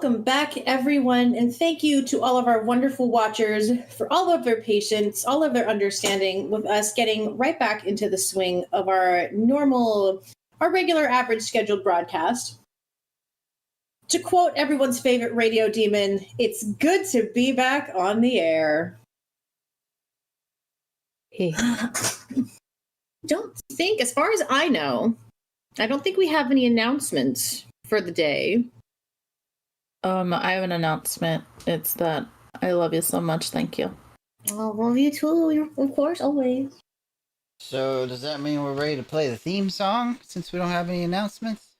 Welcome back, everyone, and thank you to all of our wonderful watchers for all of their patience, all of their understanding with us getting right back into the swing of our regular average scheduled broadcast. To quote everyone's favorite radio demon, it's good to be back on the air. Don't think, as far as I know, I don't think we have any announcements for the day. I have an announcement. It's that I love you so much. Thank you. I love you too, of course, always. So, does that mean we're ready to play the theme song since we don't have any announcements?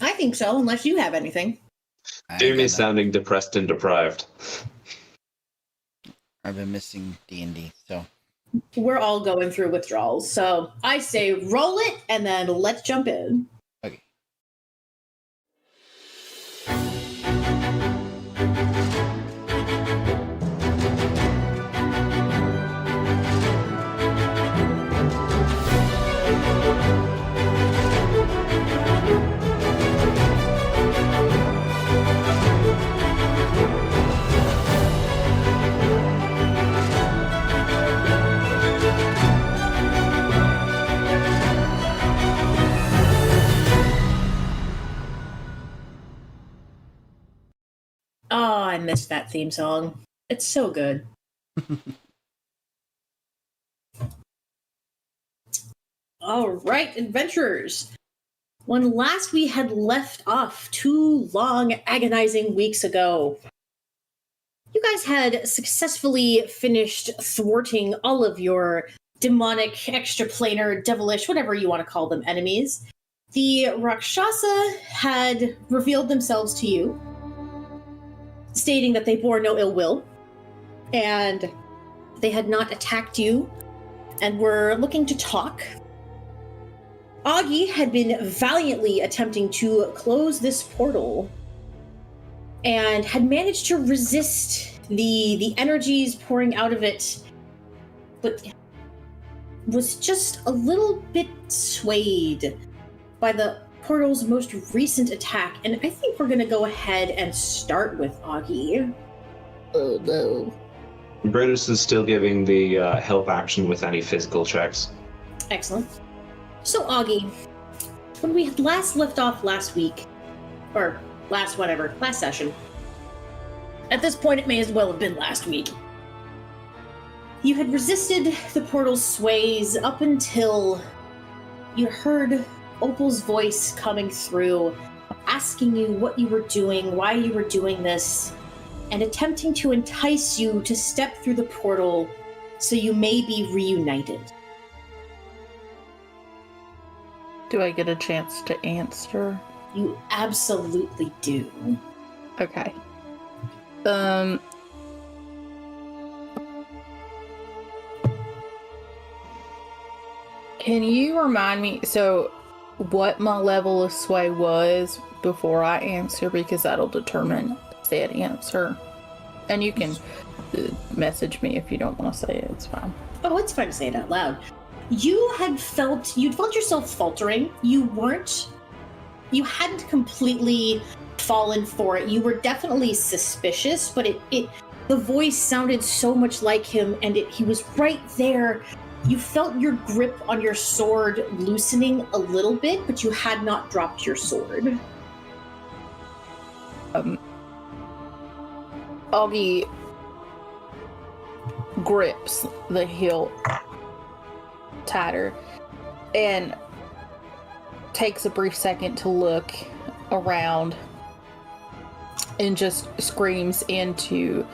I think so, unless you have anything. Jimmy's sounding depressed and deprived. I've been missing D&D, so. We're all going through withdrawals, so I say roll it and then let's jump in. Okay. Oh, I missed that theme song. It's so good. All right, adventurers. When last we had left off 2 long, agonizing weeks ago, you guys had successfully finished thwarting all of your demonic, extraplanar, devilish, whatever you want to call them, enemies. The Raakshasa had revealed themselves to you, stating that they bore no ill will, and they had not attacked you, and were looking to talk. Auggie had been valiantly attempting to close this portal, and had managed to resist the energies pouring out of it, but was just a little bit swayed by the portal's most recent attack, and I think we're going to go ahead and start with Auggie. Oh no. Brutus is still giving the help action with any physical checks. Excellent. So Auggie, when we had last left off last week, or last session, at this point it may as well have been last week, you had resisted the portal's sways up until you heard Opal's voice coming through, asking you what you were doing, why you were doing this, and attempting to entice you to step through the portal so you may be reunited. Do I get a chance to answer? You absolutely do. Okay. Can you remind me, so what my level of sway was before I answer, because that'll determine said answer. And you can message me if you don't want to say it, it's fine. Oh, it's fine to say it out loud. You'd felt yourself faltering. You hadn't completely fallen for it. You were definitely suspicious, but the voice sounded so much like him, and he was right there. You felt your grip on your sword loosening a little bit, but you had not dropped your sword. Auggie grips the hilt tighter and takes a brief second to look around and just screams into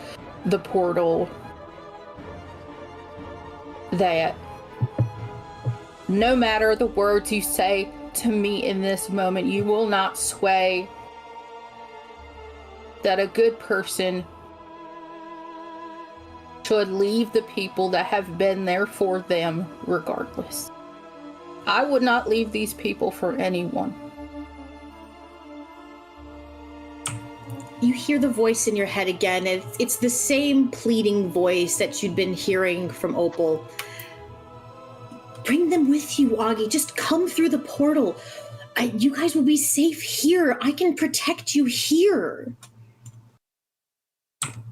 the portal that no matter the words you say to me in this moment, you will not sway. That a good person should leave the people that have been there for them regardless. I would not leave these people for anyone. You hear the voice in your head again. It's the same pleading voice that you'd been hearing from Opal. Bring them with you, Auggie. Just come through the portal. You guys will be safe here. I can protect you here.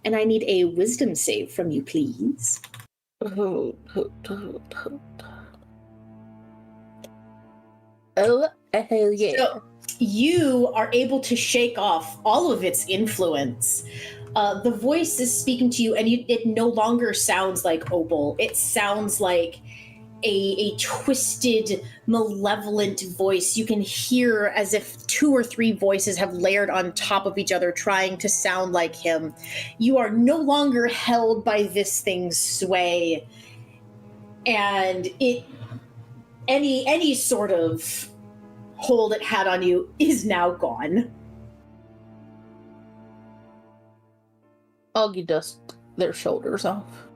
And I need a wisdom save from you, please. Oh, hell yeah. So you are able to shake off all of its influence. The voice is speaking to you, and it no longer sounds like Opal. It sounds like a twisted, malevolent voice. You can hear as if 2 or 3 voices have layered on top of each other, trying to sound like him. You are no longer held by this thing's sway, and any sort of hold it had on you is now gone. Auggie dusts their shoulders off.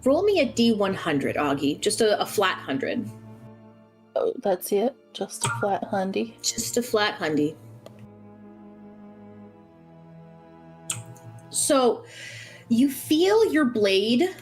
Roll me a D100, Auggie. Just a flat 100. Oh, that's it? Just a flat hundy? Just a flat hundy. So, you feel your blade,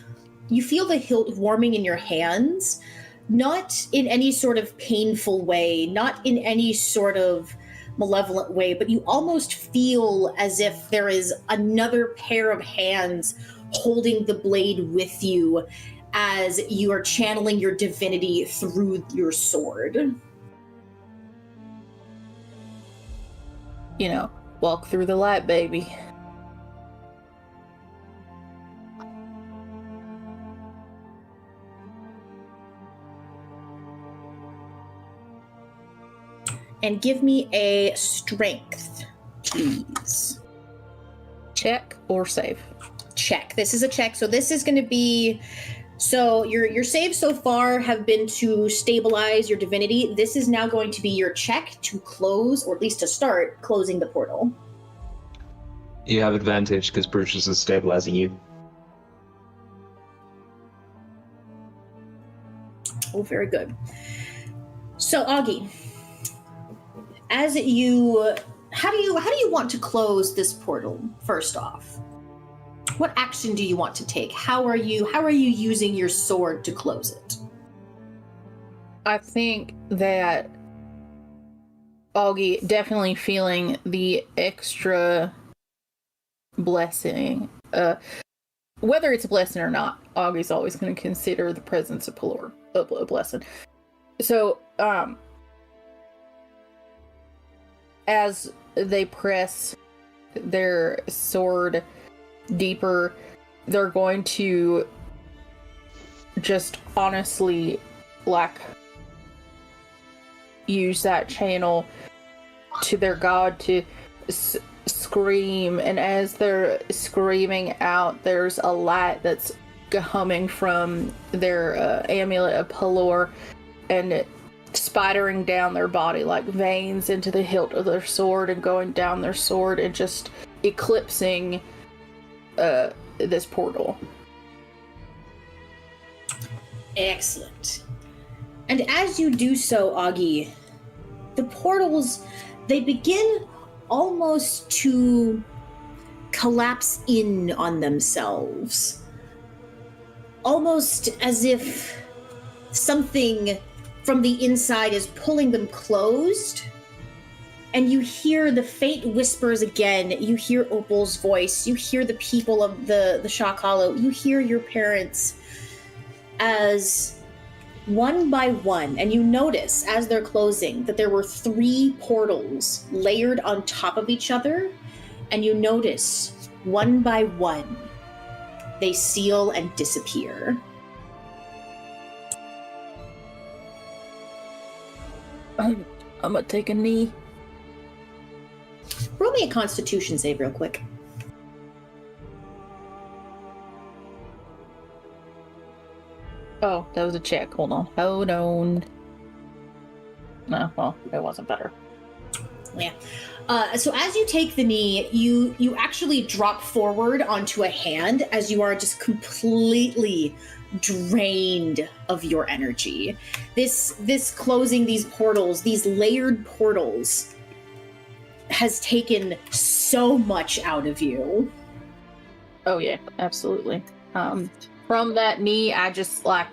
you feel the hilt warming in your hands, not in any sort of painful way, not in any sort of malevolent way, but you almost feel as if there is another pair of hands holding the blade with you as you are channeling your divinity through your sword. You know, walk through the light, baby. And give me a strength, please. Check or save? Check. This is a check. So this is going to be... So your saves so far have been to stabilize your divinity. This is now going to be your check to close, or at least to start, closing the portal. You have advantage because Brutus is stabilizing you. Oh, very good. So, Auggie, as you... How do you want to close this portal, first off? What action do you want to take? How are you using your sword to close it? I think that Auggie definitely feeling the extra blessing. Whether it's a blessing or not, Augie's always going to consider the presence of Pelor a blessing. So, as they press their sword deeper, they're going to just honestly, like, use that channel to their god to scream, and as they're screaming out, there's a light that's coming from their amulet of Pelor, and it spidering down their body like veins into the hilt of their sword and going down their sword and just eclipsing this portal. Excellent. And as you do so, Auggie, the portals, they begin almost to collapse in on themselves. Almost as if something from the inside is pulling them closed. And you hear the faint whispers again. You hear Opal's voice. You hear the people of the Shock Hollow. You hear your parents as one by one, and you notice as they're closing that there were 3 portals layered on top of each other, and you notice one by one they seal and disappear. I'm gonna take a knee. Roll me a Constitution save real quick. Oh, that was a check. Hold on. Hold on. No, well, it wasn't better. Yeah. So as you take the knee, you actually drop forward onto a hand as you are just completely drained of your energy. This closing these portals, these layered portals, has taken so much out of you. Oh yeah, absolutely. From that knee, I just like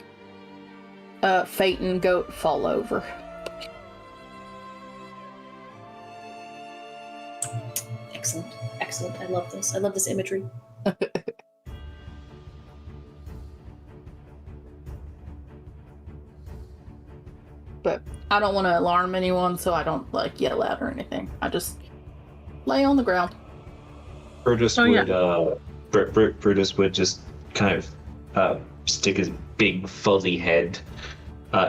Phaeton goat fall over. Excellent. Excellent. I love this. I love this imagery. But I don't want to alarm anyone, so I don't like yell out or anything. I just lay on the ground. Brutus Brutus would just kind of stick his big fuzzy head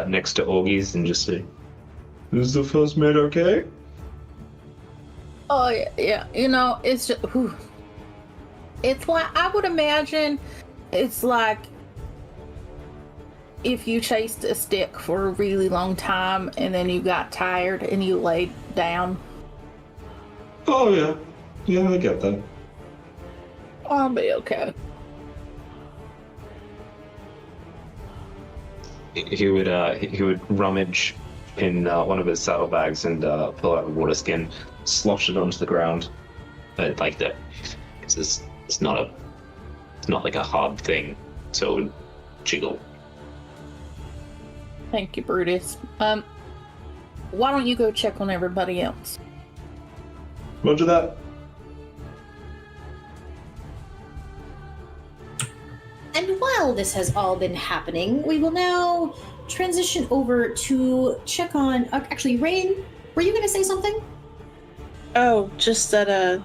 next to Augie's and just say, "Is the first mate okay?" Oh yeah. You know, it's just. Whew. It's like I would imagine. It's like if you chased a stick for a really long time and then you got tired and you laid down. Oh yeah, yeah, I get that. I'll be okay. He would rummage in one of his saddlebags and pull out a water skin, slosh it onto the ground, like that. It's not like a hard thing, so it would jiggle. Thank you, Brutus. Why don't you go check on everybody else? Roger that. And while this has all been happening, we will now transition over to check on. Actually, Rain, were you going to say something? Oh, just that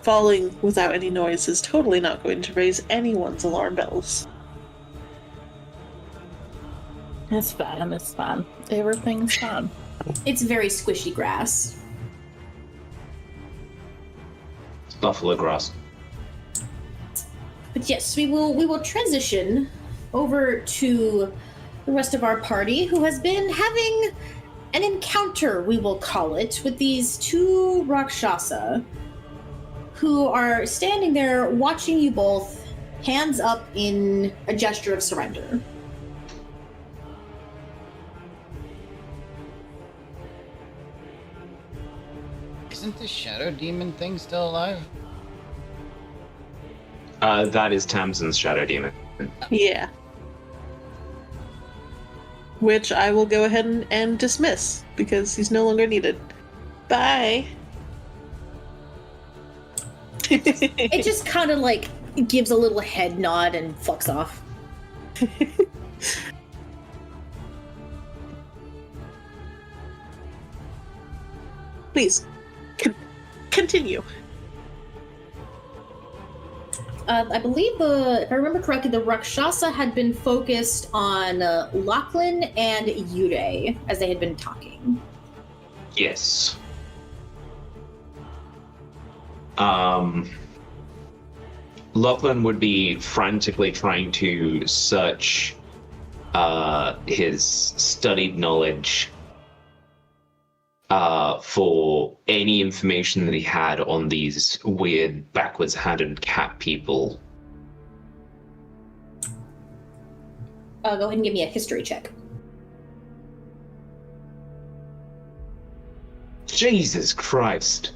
falling without any noise is totally not going to raise anyone's alarm bells. It's fine. It's fine. Everything's fine. It's very squishy grass. It's buffalo grass. But yes, we will transition over to the rest of our party, who has been having an encounter, we will call it, with these two Raakshasa, who are standing there watching you both, hands up in a gesture of surrender. Isn't the shadow demon thing still alive? That is Tamsin's shadow demon. Yeah. Which I will go ahead and dismiss, because he's no longer needed. Bye! It just kind of like gives a little head nod and fucks off. Please, continue. I believe if I remember correctly, the Raakshasa had been focused on Lachlan and Yude as they had been talking. Yes. Lachlan would be frantically trying to search his studied knowledge for any information that he had on these weird backwards-handed cat people. Go ahead and give me a history check. Jesus Christ.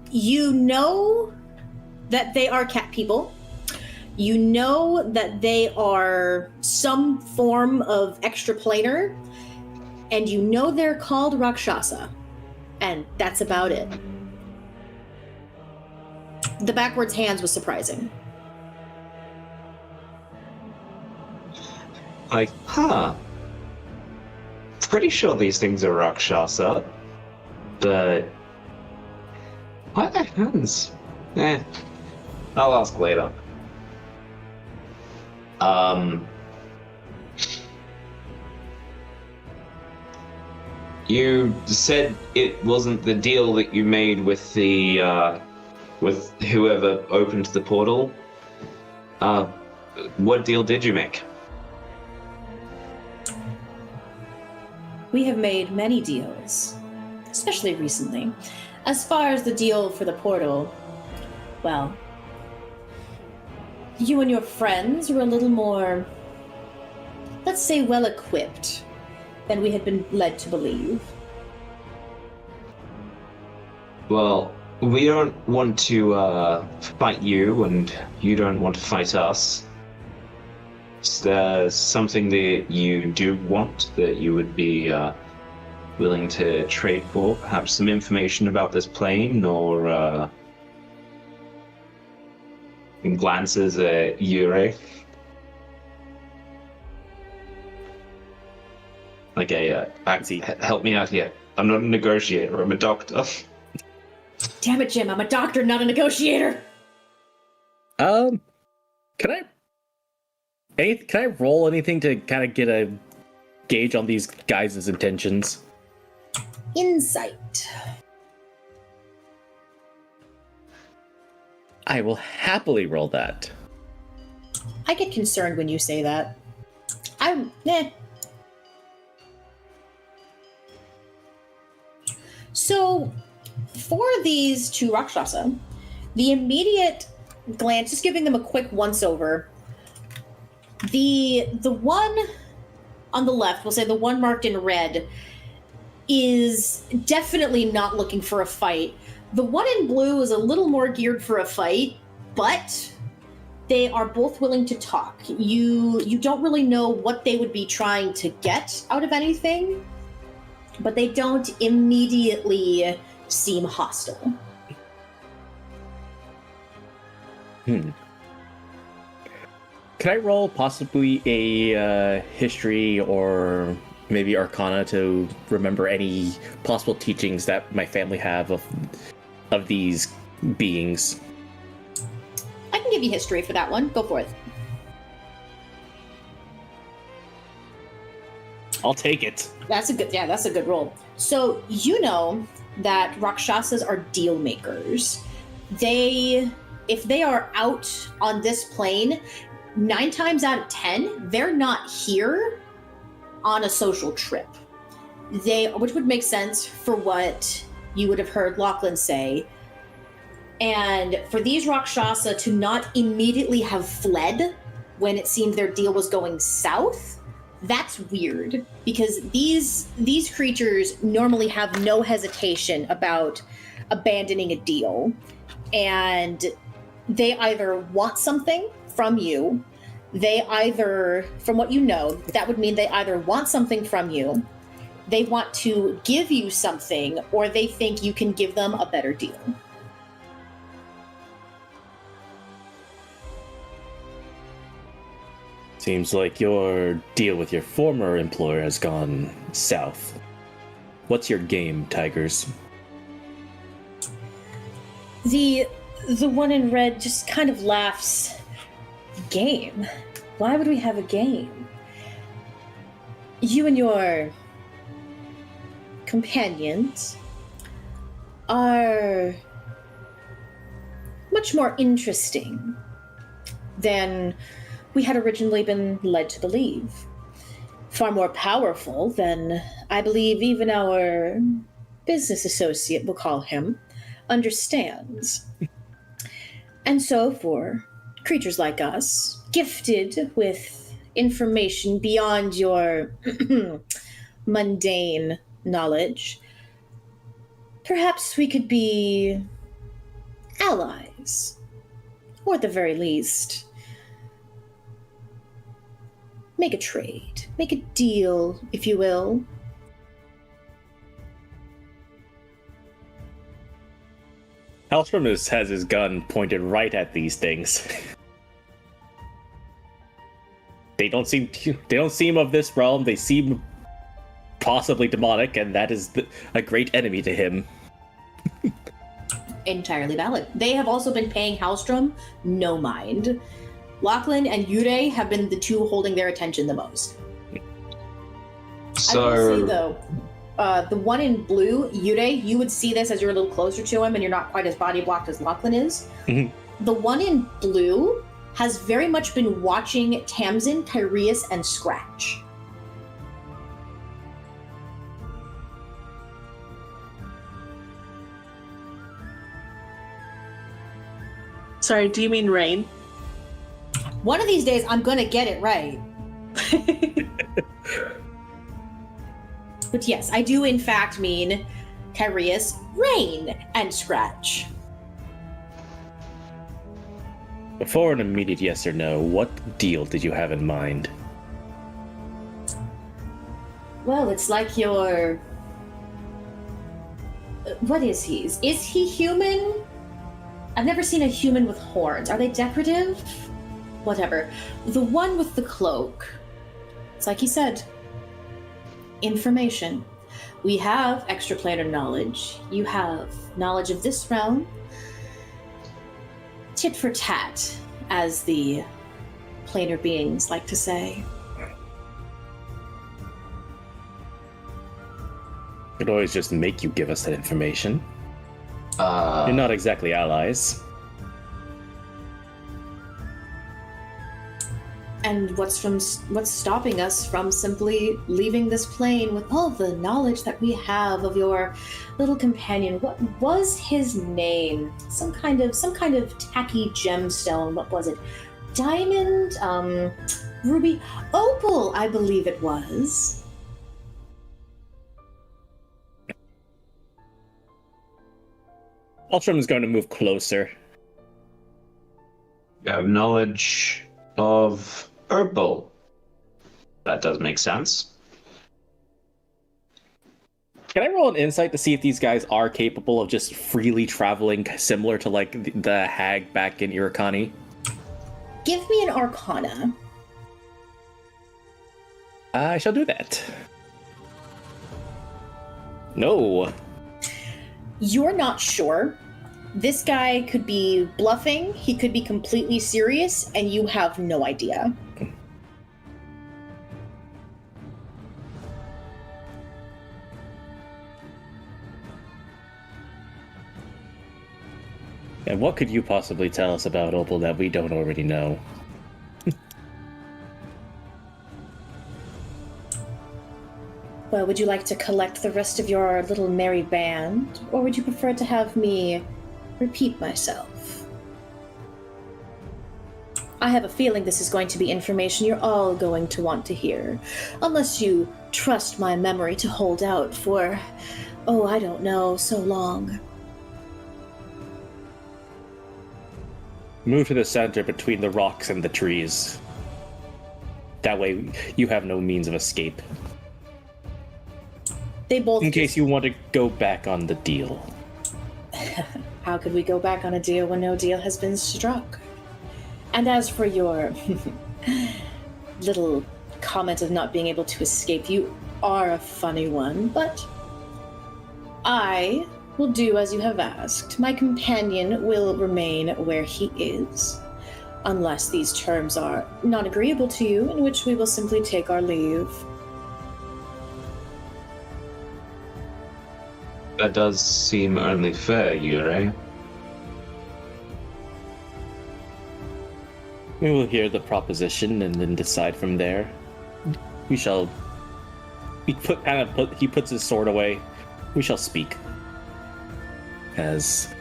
You know that they are cat people. You know that they are some form of extraplanar. And you know they're called Raakshasa. And that's about it. The backwards hands was surprising. Like, pretty sure these things are Raakshasa, but why the hands? I'll ask later. You said it wasn't the deal that you made with the with whoever opened the portal. What deal did you make? We have made many deals, especially recently. As far as the deal for the portal, well, you and your friends were a little more, let's say, well-equipped than we had been led to believe. Well, we don't want to fight you, and you don't want to fight us. Is there something that you do want that you would be willing to trade for? Perhaps some information about this plane, or glances at Yurei? Like help me out here. I'm not a negotiator, I'm a doctor. Damn it, Jim, I'm a doctor, not a negotiator. Can I roll anything to kind of get a gauge on these guys' intentions? Insight. I will happily roll that. I get concerned when you say that. So, for these two Raakshasa, the immediate glance, just giving them a quick once-over, the one on the left, we'll say the one marked in red, is definitely not looking for a fight. The one in blue is a little more geared for a fight, but they are both willing to talk. You don't really know what they would be trying to get out of anything, but they don't immediately seem hostile. Can I roll possibly a history or maybe Arcana to remember any possible teachings that my family have of these beings? I can give you history for that one. Go for it. I'll take it. That's a good roll. So you know that Rakshasas are deal makers. If they are out on this plane, 9 times out of 10, they're not here on a social trip. Which would make sense for what you would have heard Lachlan say. And for these Rakshasa to not immediately have fled when it seemed their deal was going south, that's weird, because these creatures normally have no hesitation about abandoning a deal, and they either want something from you, from what you know, that would mean they either want something from you, they want to give you something, or they think you can give them a better deal. Seems like your deal with your former employer has gone south. What's your game, Tigers? The one in red just kind of laughs. Game? Why would we have a game? You and your companions are much more interesting than we had originally been led to believe. Far more powerful than I believe even our business associate, we'll call him, understands. And so for creatures like us, gifted with information beyond your mundane knowledge, perhaps we could be allies, or at the very least, make a trade, make a deal, if you will. Hellstrom has his gun pointed right at these things. They don't seem of this realm. They seem possibly demonic, and that is a great enemy to him. Entirely valid. They have also been paying Hellstrom no mind. Lachlan and Yurei have been the two holding their attention the most. So, I will say, though, the one in blue, Yurei, you would see this as you're a little closer to him and you're not quite as body blocked as Lachlan is. Mm-hmm. The one in blue has very much been watching Tamsin, Kyrius, and Scratch. Sorry, do you mean Rain? One of these days, I'm gonna get it right. But yes, I do in fact mean Kyrius, Rain, and Scratch. For an immediate yes or no, what deal did you have in mind? Well, it's like your What is he? Is he human? I've never seen a human with horns. Are they decorative? Whatever. The one with the cloak. It's like he said. Information. We have extraplanar knowledge. You have knowledge of this realm. Tit for tat, as the planar beings like to say. Could always just make you give us that information. Uh, You're not exactly allies. And what's stopping us from simply leaving this plane with all the knowledge that we have of your little companion? What was his name? Some kind of tacky gemstone. What was it? Diamond? Ruby? Opal, I believe it was. Ultram is going to move closer. you have knowledge of herbal. That does make sense. Can I roll an insight to see if these guys are capable of just freely traveling, similar to like the hag back in Irakani? Give me an arcana. I shall do that. No. You're not sure. This guy could be bluffing, he could be completely serious, and you have no idea. And what could you possibly tell us about Opal that we don't already know? Well, would you like to collect the rest of your little merry band, or would you prefer to have me repeat myself? I have a feeling this is going to be information you're all going to want to hear, unless you trust my memory to hold out for, oh, I don't know, so long. Move to the center between the rocks and the trees. That way, you have no means of escape. They both. In case you want to go back on the deal. How could we go back on a deal when no deal has been struck? And as for your little comment of not being able to escape, you are a funny one, but I will do as you have asked. My companion will remain where he is, unless these terms are not agreeable to you, in which we will simply take our leave. That does seem only fair, Yurei. We will hear the proposition and then decide from there. We shall. He puts his sword away. We shall speak, as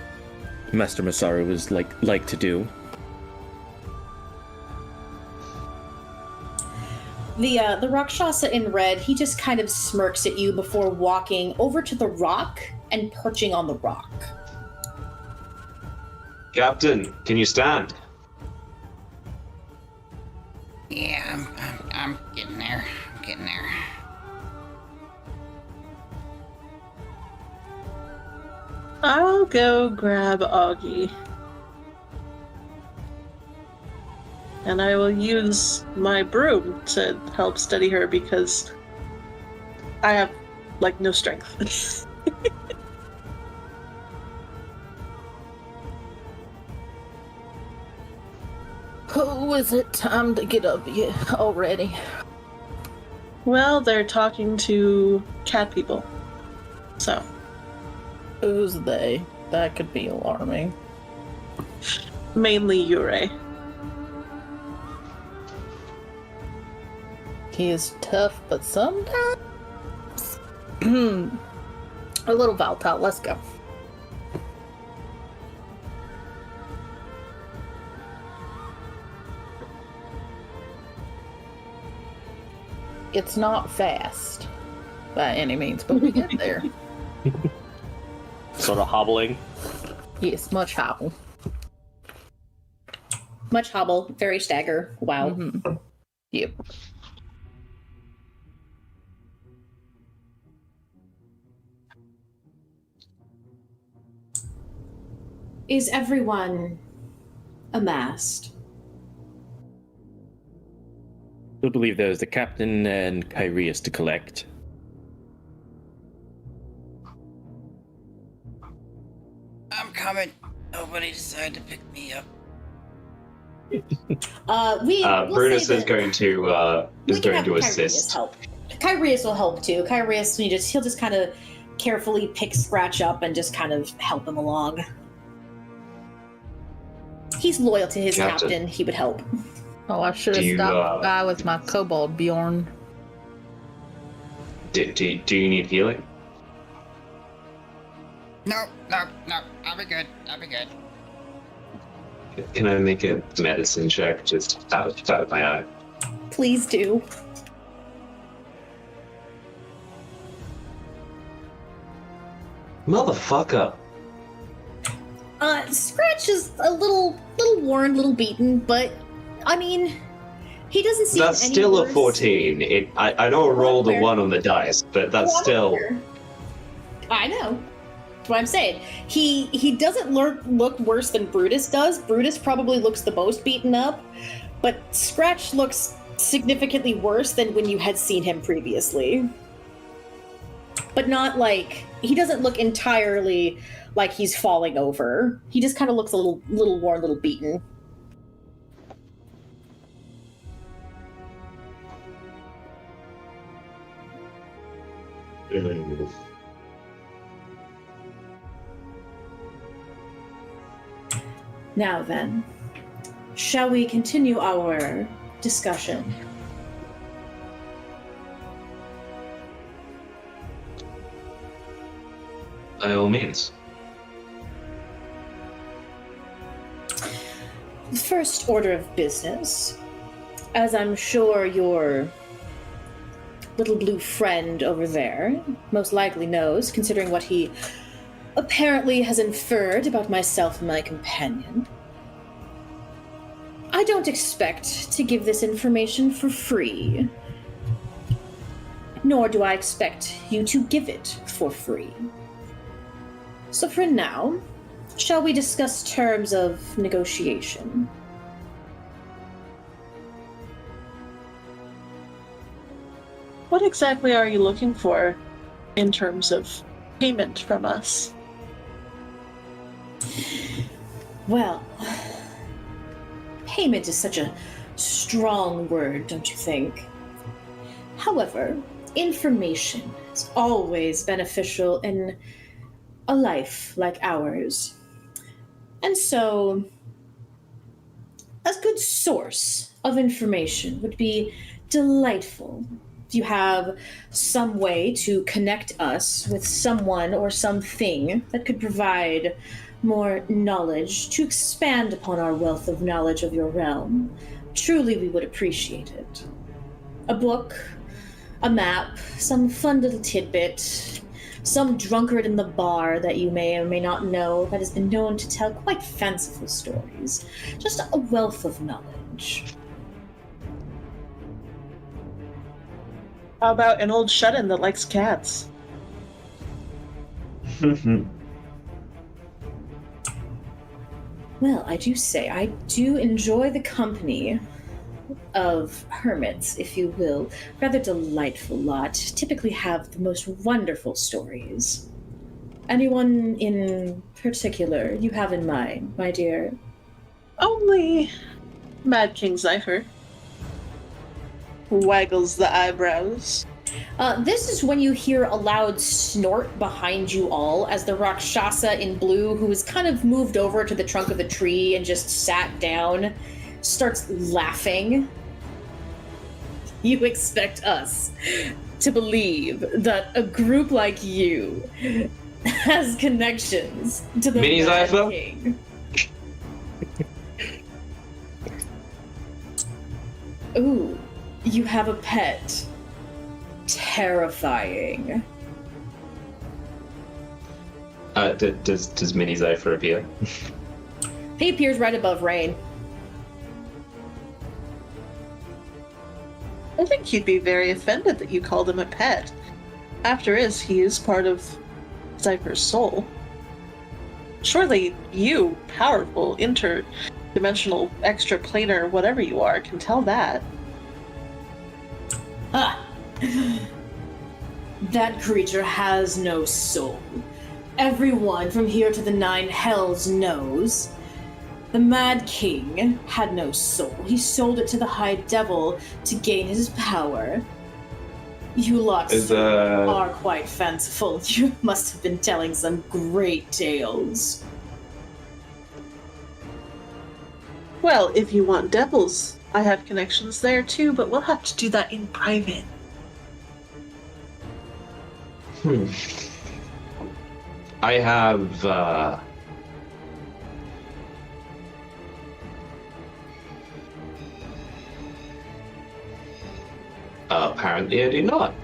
Master Masaru was like to do. The Raakshasa in red, he just kind of smirks at you before walking over to the rock and perching on the rock. Captain, can you stand? Yeah, I'm getting there. I'm getting there. I'll go grab Auggie. And I will use my broom to help steady her because I have, no strength. Oh, is it time to get up yet already? Well, they're talking to cat people. So, Who's they? That could be alarming. mainly Yurei. He is tough, but sometimes... A little volatile. Let's go. It's not fast by any means, but we get there. Sort of hobbling. Yes, much hobble. Much hobble, very stagger. Wow. Mm-hmm. Yep. Is everyone amassed? I believe there's the captain and Kyrius to collect. I'm coming. Nobody decided to pick me up. We'll Brutus say is that going to we can have Kyrius assist. help. Kyrius will help too. Kyrius, he'll just kind of carefully pick Scratch up and just kind of help him along. He's loyal to his captain. He would help. Oh, I should have stopped by with my kobold, Bjorn. Do you need healing? No. I'll be good. Can I make a medicine check just out of my eye? Please do. Motherfucker. Scratch is a little worn, little beaten, but I mean, he doesn't seem That's any still worse. a 14. I know I rolled a Fair. 1 on the dice, but that's Well, still... I know. That's what I'm saying. He doesn't look worse than Brutus does. Brutus probably looks the most beaten up, but Scratch looks significantly worse than when you had seen him previously. But not like... He doesn't look entirely like he's falling over. He just kind of looks a little worn, a little beaten. Now then, shall we continue our discussion? By all means. The first order of business, as I'm sure your little blue friend over there most likely knows, considering what he apparently has inferred about myself and my companion. I don't expect to give this information for free, nor do I expect you to give it for free. So for now, shall we discuss terms of negotiation? What exactly are you looking for in terms of payment from us? Well, payment is such a strong word, don't you think? However, information is always beneficial in a life like ours. And so, a good source of information would be delightful. If you have some way to connect us with someone or something that could provide more knowledge to expand upon our wealth of knowledge of your realm, truly we would appreciate it. A book, a map, some fun little tidbit, some drunkard in the bar that you may or may not know that has been known to tell quite fanciful stories. Just a wealth of knowledge. How about an old shut-in that likes cats? Well, I do say, I do enjoy the company of hermits, if you will. Rather delightful lot. Typically have the most wonderful stories. Anyone in particular you have in mind, my dear? Only Mad King Zypher. Waggles the eyebrows. This is when you hear a loud snort behind you all as the Raakshasa in blue, who has kind of moved over to the trunk of the tree and just sat down, starts laughing. You expect us to believe that a group like you has connections to the Mini Mad Zypher? King. Ooh, you have a pet. Terrifying. Does Mini Zypher appear? He appears right above Rain. I think he'd be very offended that you called him a pet. After he is part of Zypher's soul. Surely you, powerful, interdimensional, extraplanar, whatever you are, can tell that. Ah. That creature has no soul. Everyone from here to the Nine Hells knows. The Mad King had no soul. He sold it to the High Devil to gain his power. You lot are quite fanciful. You must have been telling some great tales. Well, if you want devils, I have connections there too, but we'll have to do that in private. I have, apparently I do not.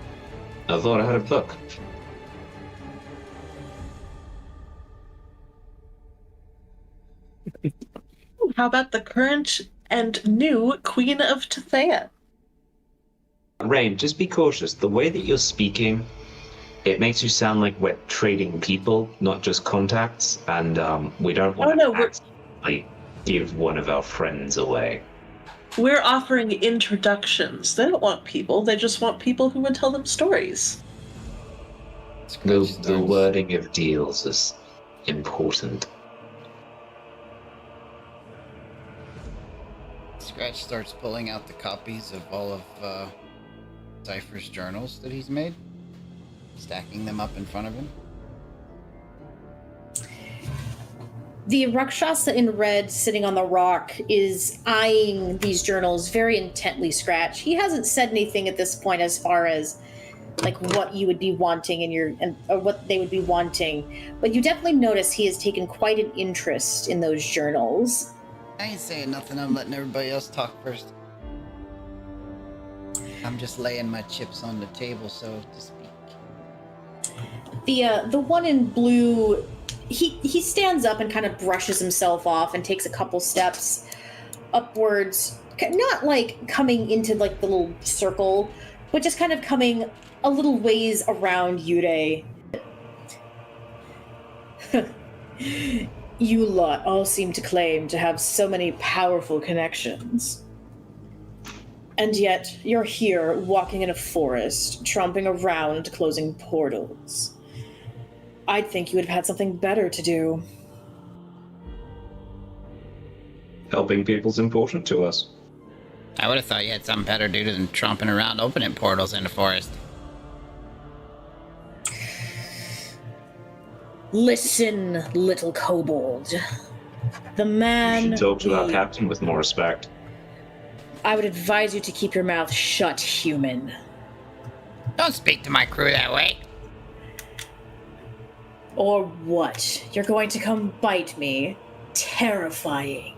I thought I had a book. How about the current and new Queen of Tethea? Rain, just be cautious. The way that you're speaking, it makes you sound like we're trading people, not just contacts, and we don't want to accidentally give one of our friends away. We're offering introductions. They don't want people, they just want people who would tell them stories. The wording of deals is important. Scratch starts pulling out the copies of all of Cypher's journals that he's made, stacking them up in front of him. The Raakshasa in red sitting on the rock is eyeing these journals very intently, Scratch. He hasn't said anything at this point as far as like what you would be wanting or what they would be wanting, but you definitely notice he has taken quite an interest in those journals. I ain't saying nothing, I'm letting everybody else talk first. I'm just laying my chips on the table, so to speak. The one in blue, he stands up and kind of brushes himself off and takes a couple steps upwards, not like coming into like the little circle, but just kind of coming a little ways around Yude. You lot all seem to claim to have so many powerful connections. And yet, you're here, walking in a forest, tromping around, closing portals. I'd think you would have had something better to do. Helping people's important to us. I would have thought you had something better to do than tromping around opening portals in the forest. Listen, little kobold. The man... You should talk to our captain with more respect. I would advise you to keep your mouth shut, human. Don't speak to my crew that way. Or what? You're going to come bite me? Terrifying.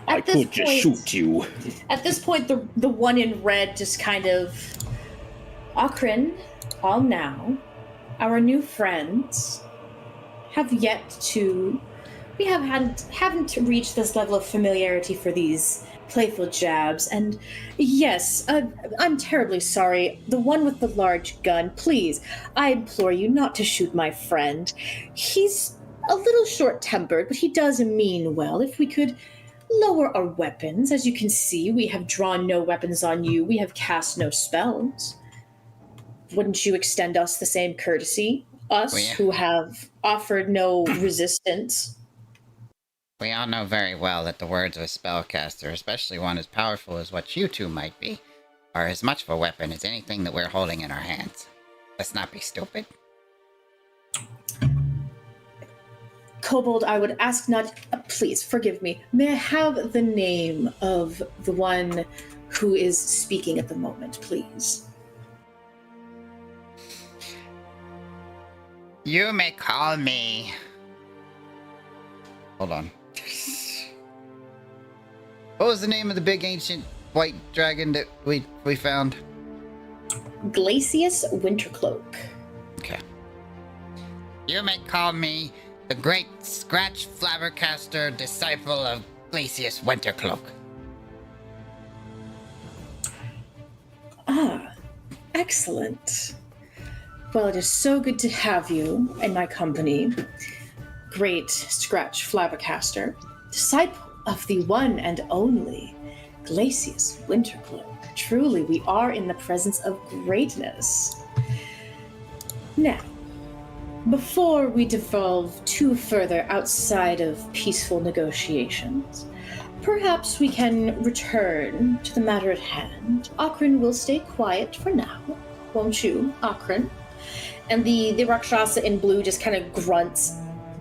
I could just shoot you. At this point, the one in red just kind of... Akrin, calm now. Our new friends have yet to... We haven't reached this level of familiarity for these playful jabs, and yes, I'm terribly sorry. The one with the large gun, please, I implore you not to shoot my friend. He's a little short-tempered, but he does mean well. If we could lower our weapons. As you can see, we have drawn no weapons on you. We have cast no spells. Wouldn't you extend us the same courtesy? Us, who have offered no resistance. We all know very well that the words of a spellcaster, especially one as powerful as what you two might be, are as much of a weapon as anything that we're holding in our hands. Let's not be stupid. Kobold, I would ask not... please, forgive me. May I have the name of the one who is speaking at the moment, please? You may call me... Hold on. What was the name of the big ancient white dragon that we found? Glacius Wintercloak. Okay. You may call me the great Scratch Flabbercaster, disciple of Glacius Wintercloak. Ah, excellent. Well, it is so good to have you in my company, great Scratch Flabbercaster, disciple of the one and only Glacius Winterglow. Truly, we are in the presence of greatness. Now, before we devolve too further outside of peaceful negotiations, perhaps we can return to the matter at hand. Akron will stay quiet for now, won't you, Akron? And the Raakshasa in blue just kind of grunts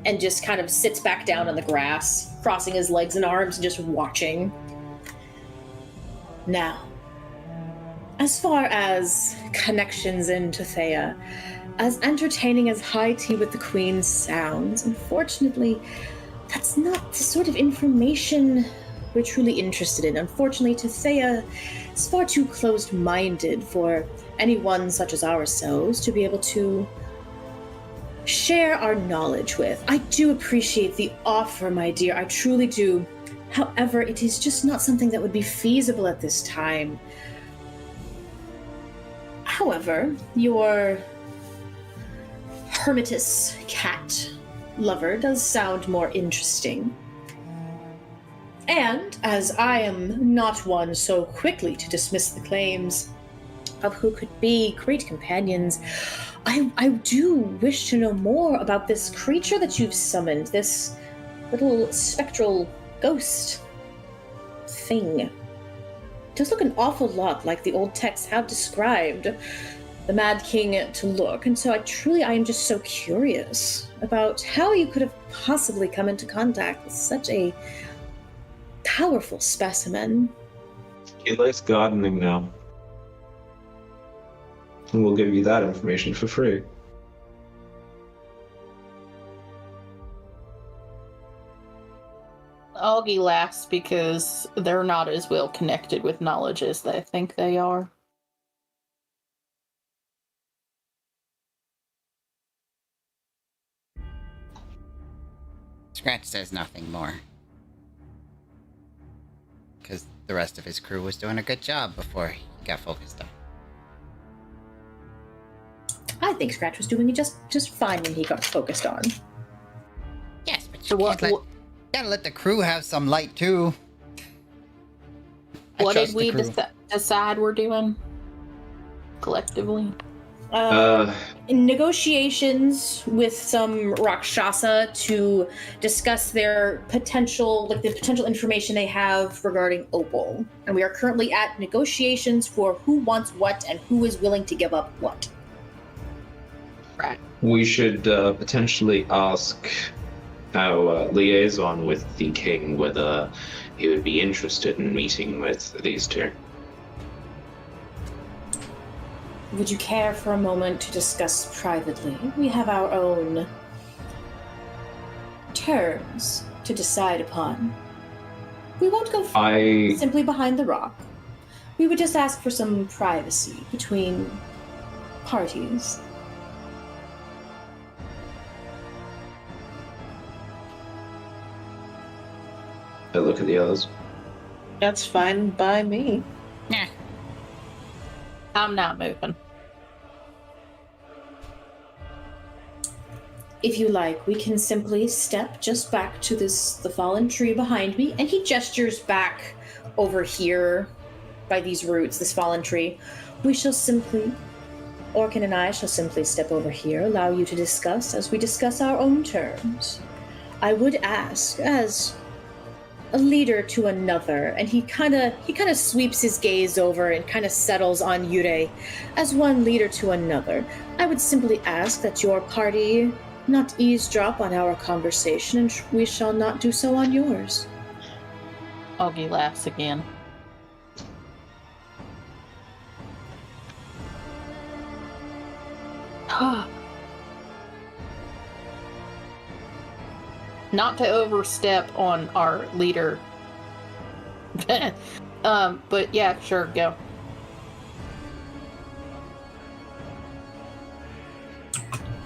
and just kind of sits back down on the grass, crossing his legs and arms and just watching. Now, as far as connections into Thea, as entertaining as high tea with the Queen sounds, unfortunately, that's not the sort of information we're truly interested in. Unfortunately, Thea is far too closed-minded for anyone such as ourselves to be able to share our knowledge with. I do appreciate the offer, my dear, I truly do. However, it is just not something that would be feasible at this time. However, your hermitous cat lover does sound more interesting. And as I am not one so quickly to dismiss the claims of who could be great companions, I do wish to know more about this creature that you've summoned, this little spectral ghost thing. It does look an awful lot like the old texts have described the Mad King to look, and so I am just so curious about how you could have possibly come into contact with such a powerful specimen. He likes gardening now. And we'll give you that information for free. Auggie laughs because they're not as well connected with knowledge as they think they are. Scratch says nothing more. Because the rest of his crew was doing a good job before he got focused on. I think Scratch was doing it just fine when he got focused on. Yes, but So you gotta let the crew have some light too. What did we decide we're doing collectively? Negotiations with some Raakshasa to discuss their potential, like the potential information they have regarding Opal. And we are currently at negotiations for who wants what and who is willing to give up what. Right. We should potentially ask our liaison with the king whether he would be interested in meeting with these two. Would you care for a moment to discuss privately? We have our own terms to decide upon. We won't go simply behind the rock. We would just ask for some privacy between parties. I look at the others. That's fine by me. Nah. I'm not moving. If you like, we can simply step just back to the fallen tree behind me, and he gestures back over here by these roots, this fallen tree. We shall simply, Orkin and I shall simply step over here, allow you to discuss as we discuss our own terms. I would ask, as a leader to another, and he kind of sweeps his gaze over and kind of settles on Yurei. As one leader to another, I would simply ask that your party not eavesdrop on our conversation, and we shall not do so on yours. Auggie laughs again. Not to overstep on our leader. But yeah, sure, go.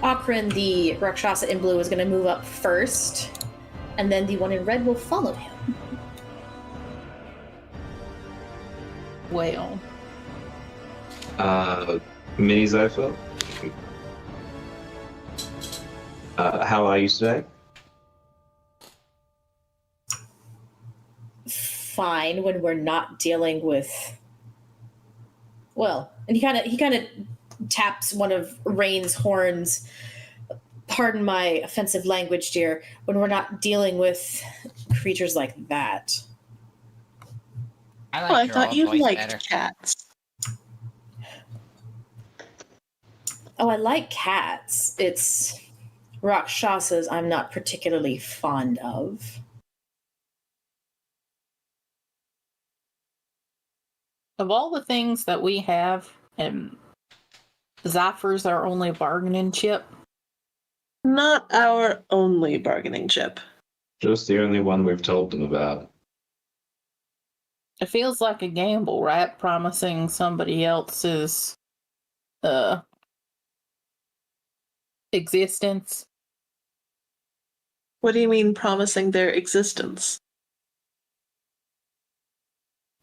Akron, the Raakshasa in blue, is going to move up first, and then the one in red will follow him. Well. Mini Zypher, How are you today? Fine when we're not dealing with. Well, and he kind of taps one of Rain's horns. Pardon my offensive language, dear. When we're not dealing with creatures like that. I Oh, I like your thought old you voice liked better. cats. Oh, I like cats. It's Raakshasas I'm not particularly fond of. Of all the things that we have, Zephyrs our only bargaining chip. Not our only bargaining chip. Just the only one we've told them about. It feels like a gamble, right? Promising somebody else's existence. What do you mean promising their existence?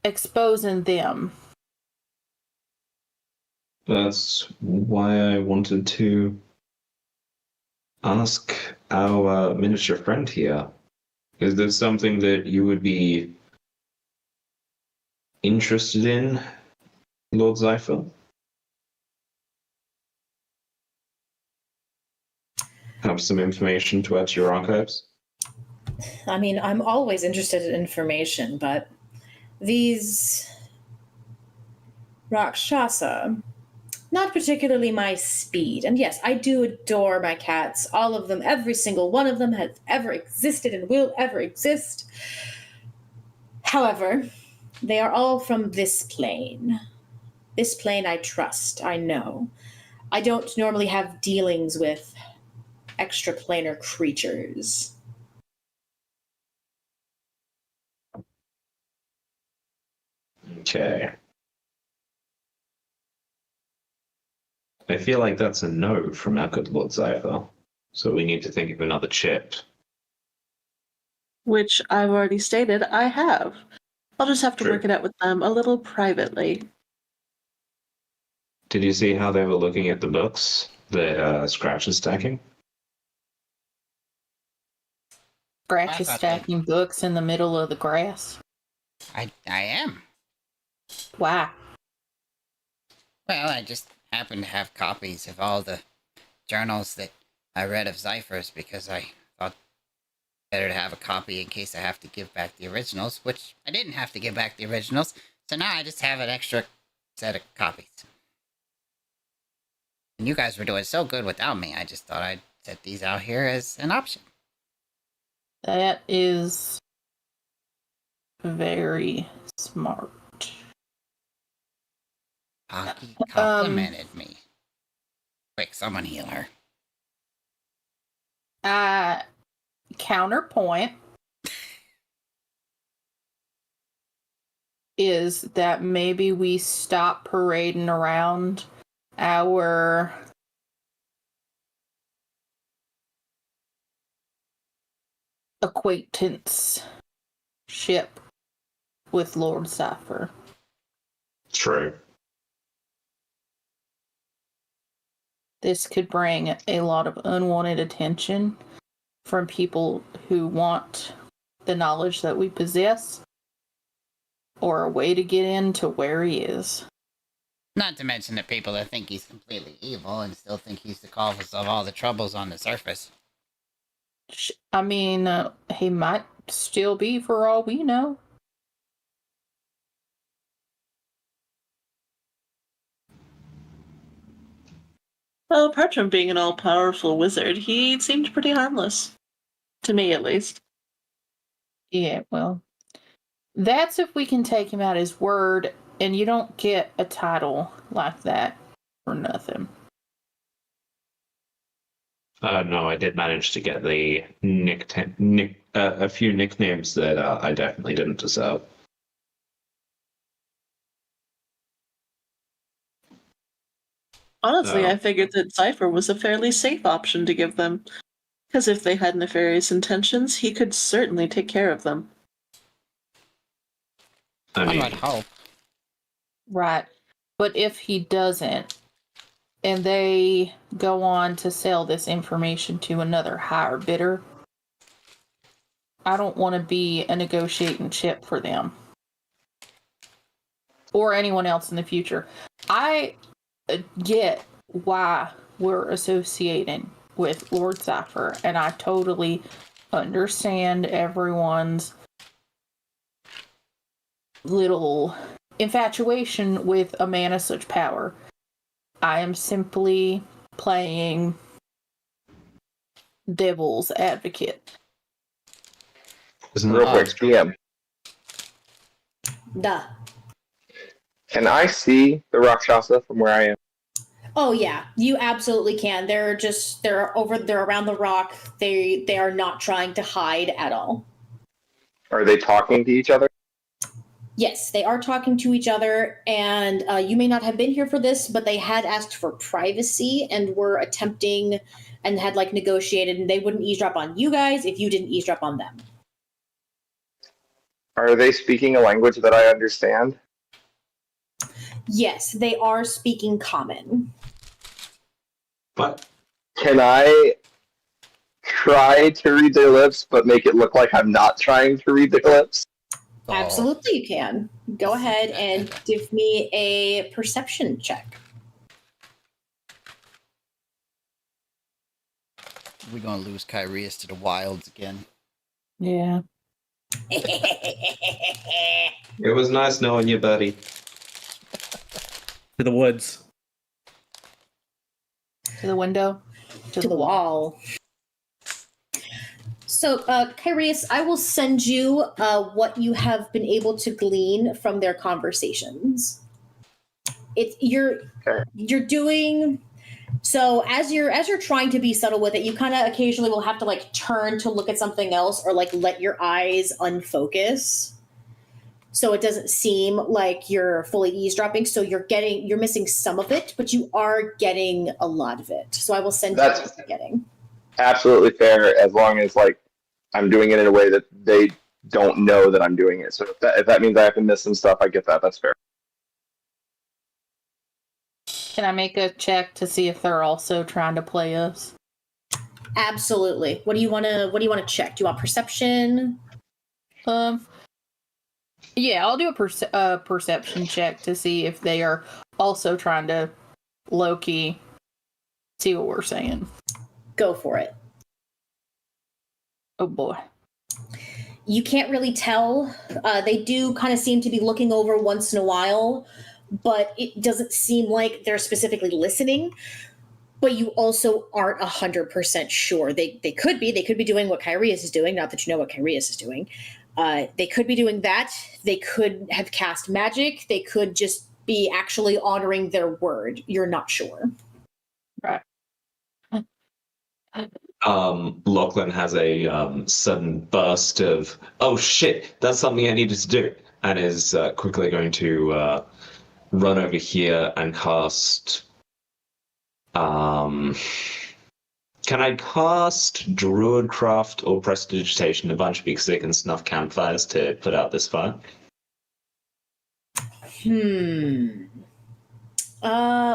Exposing them. That's why I wanted to ask our miniature friend here. Is there something that you would be interested in, Lord Zypher? Have some information to add to your archives? I mean, I'm always interested in information, but these Rakshasa, not particularly my speed. And yes, I do adore my cats. All of them, every single one of them has ever existed and will ever exist. However, they are all from this plane. This plane I trust, I know. I don't normally have dealings with extraplanar creatures. Okay. I feel like that's a no from our good Lord Zypher. So we need to think of another chip. Which I've already stated I have. I'll just have to True. work it out with them a little privately. Did you see how they were looking at the books that Scratch is stacking? Scratch I is thought stacking books in the middle of the grass. I am. Why? Well, I just happen to have copies of all the journals that I read of Zyphers because I thought better to have a copy in case I have to give back the originals, which I didn't have to give back the originals, so now I just have an extra set of copies. And you guys were doing so good without me, I just thought I'd set these out here as an option. That is very smart. Auggie complimented me. Quick, someone heal her. Counterpoint is that maybe we stop parading around our acquaintance ship with Lord Zephyr. True. This could bring a lot of unwanted attention from people who want the knowledge that we possess or a way to get into where he is. Not to mention the people that think he's completely evil and still think he's the cause of all the troubles on the surface. I mean, he might still be for all we know. Well, apart from being an all-powerful wizard, he seemed pretty harmless. To me, at least. Yeah, well, that's if we can take him at his word, and you don't get a title like that for nothing. No, I did manage to get the a few nicknames that I definitely didn't deserve. Honestly, Oh. I figured that Cypher was a fairly safe option to give them. Because if they had nefarious intentions, he could certainly take care of them. I One mean, would hope. Right. But if he doesn't, and they go on to sell this information to another higher bidder, I don't want to be a negotiating chip for them. Or anyone else in the future. I get why we're associating with Lord Cypher, and I totally understand everyone's little infatuation with a man of such power. I am simply playing devil's advocate. Real quick, GM. Duh. Can I see the Raakshasa from where I am? Oh yeah, you absolutely can. They're around the rock. They are not trying to hide at all. Are they talking to each other? Yes, they are talking to each other, and you may not have been here for this, but they had asked for privacy and were attempting and had like negotiated, and they wouldn't eavesdrop on you guys if you didn't eavesdrop on them. Are they speaking a language that I understand? Yes, they are speaking common. But Can I try to read their lips, but make it look like I'm not trying to read their lips? Oh. Absolutely, you can. Go ahead and give me a perception check. We're gonna lose Kyrius to the wilds again. Yeah. it was nice knowing you, buddy. To the woods. To the window. To the wall. So, Kyrius, I will send you what you have been able to glean from their conversations. You're doing so as you're trying to be subtle with it. You kind of occasionally will have to like turn to look at something else or like let your eyes unfocus, so it doesn't seem like you're fully eavesdropping. So you're missing some of it, but you are getting a lot of it. So I will send you what you're getting. Absolutely fair, as long as like I'm doing it in a way that they don't know that I'm doing it. So if that means I have to miss some stuff, I get that. That's fair. Can I make a check to see if they're also trying to play us? Absolutely. What do you want to check? Do you want perception? Yeah, I'll do a perception check to see if they are also trying to low-key see what we're saying. Go for it. Oh boy. You can't really tell. They do kind of seem to be looking over once in a while, but it doesn't seem like they're specifically listening. But you also aren't 100% sure. They could be. They could be doing what Kyrius is doing. Not that you know what Kyrius is doing. They could be doing that. They could have cast magic. They could just be actually honoring their word. You're not sure. Right. Lachlan has a sudden burst of, oh shit, that's something I needed to do, and is quickly going to run over here and cast. Can I cast Druidcraft or Prestidigitation a bunch because they can snuff campfires to put out this fire?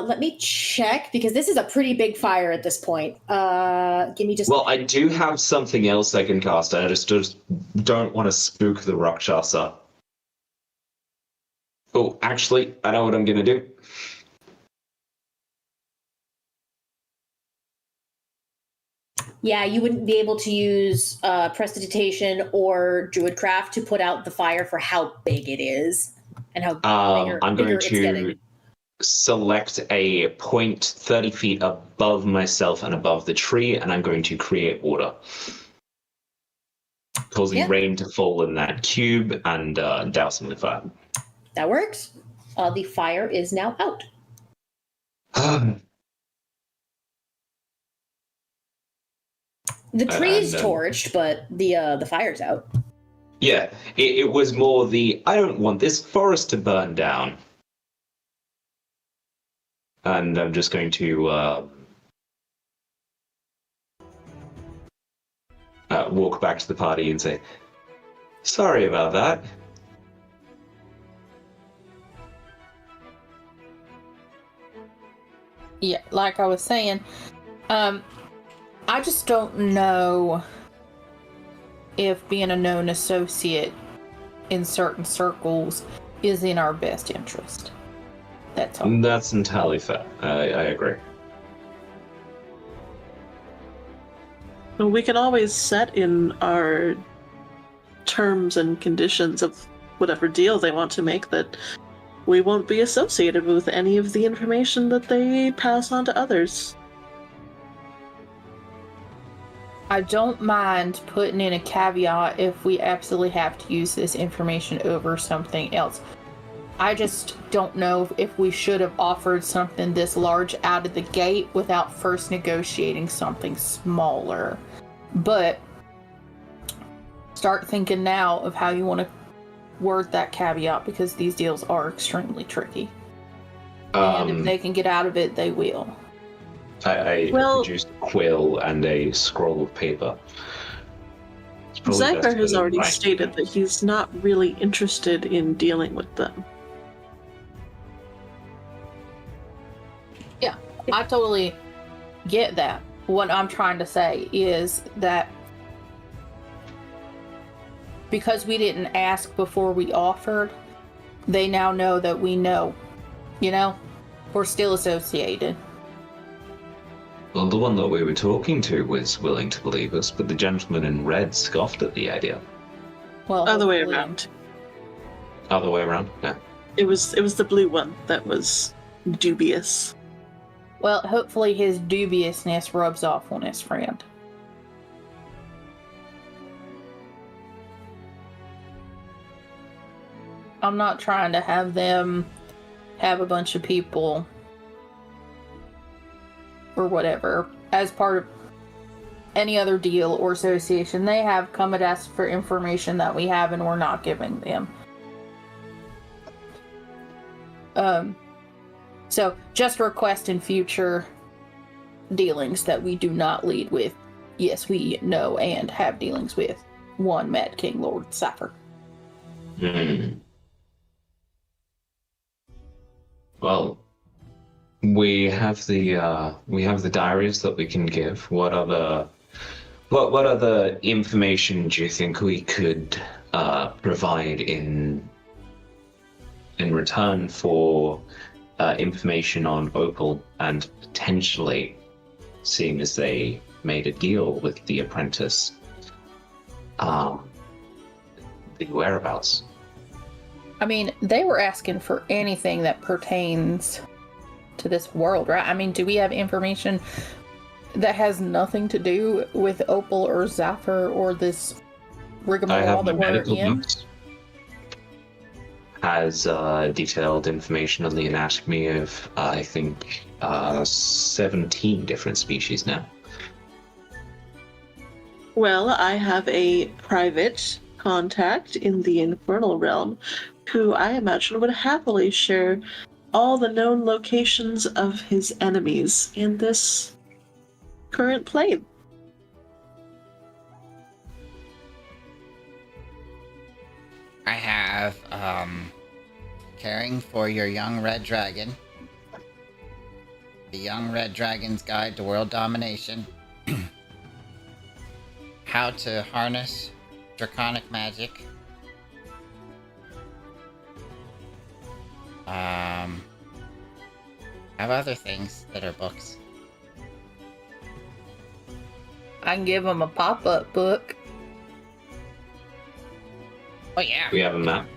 Let me check, because this is a pretty big fire at this point. Give me just... Well, I do have something else I can cast. I just don't want to spook the Raakshasa. Oh, actually, I know what I'm going to do. Yeah, you wouldn't be able to use Prestidigitation or Druidcraft to put out the fire for how big it is and how I'm bigger going it's to getting. select a point 30 feet above myself and above the tree, and I'm going to create order, causing rain to fall in that cube and dousing the fire. That works. The fire is now out. The tree is torched, but the fire's out. Yeah, it was more the, I don't want this forest to burn down. And I'm just going to walk back to the party and say, sorry about that. Yeah, like I was saying, I just don't know if being a known associate in certain circles is in our best interest. That's all. That's entirely fair. I agree. Well, we can always set in our terms and conditions of whatever deal they want to make that we won't be associated with any of the information that they pass on to others. I don't mind putting in a caveat if we absolutely have to use this information over something else. I just don't know if we should have offered something this large out of the gate without first negotiating something smaller. But start thinking now of how you want to word that caveat, because these deals are extremely tricky. And if they can get out of it, they will. I produced a quill and a scroll of paper. Zypher has already stated that he's not really interested in dealing with them. Yeah, I totally get that. What I'm trying to say is that because we didn't ask before we offered, they now know that we know. You know? We're still associated. Well, the one that we were talking to was willing to believe us, but the gentleman in red scoffed at the idea. Well, Other way around. Other way around? Yeah. It was the blue one that was dubious. Well, hopefully his dubiousness rubs off on his friend. I'm not trying to have them have a bunch of people or whatever as part of any other deal or association. They have come at us for information that we have and we're not giving them. So just request in future dealings that we do not lead with, yes, we know and have dealings with one Mad King Lord Sapphire. Well, we have the diaries that we can give. What other information do you think we could provide in return for information on Opal, and potentially, seeing as they made a deal with the apprentice, the whereabouts? I mean, they were asking for anything that pertains to this world, right? I mean, do we have information that has nothing to do with Opal or Zephyr or this rigmarole that we're in? Notes. Has detailed information on the anatomy of, I think, 17 different species now. Well, I have a private contact in the infernal realm who I imagine would happily share all the known locations of his enemies in this current plane. I have, Caring for Your Young Red Dragon, The Young Red Dragon's Guide to World Domination, How to Harness Draconic Magic, I have other things that are books. I can give them a pop-up book. Oh yeah. We have a map.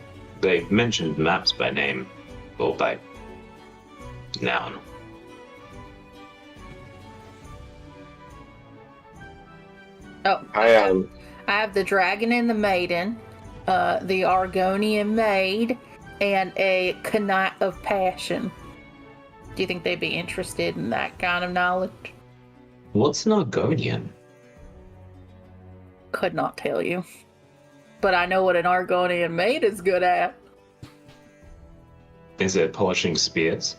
They mentioned maps by name, or by noun. Oh, I have the Dragon and the Maiden, the Argonian Maid, and a Knight of Passion. Do you think they'd be interested in that kind of knowledge? What's an Argonian? Could not tell you. But I know what an Argonian Maid is good at. Is it polishing spears?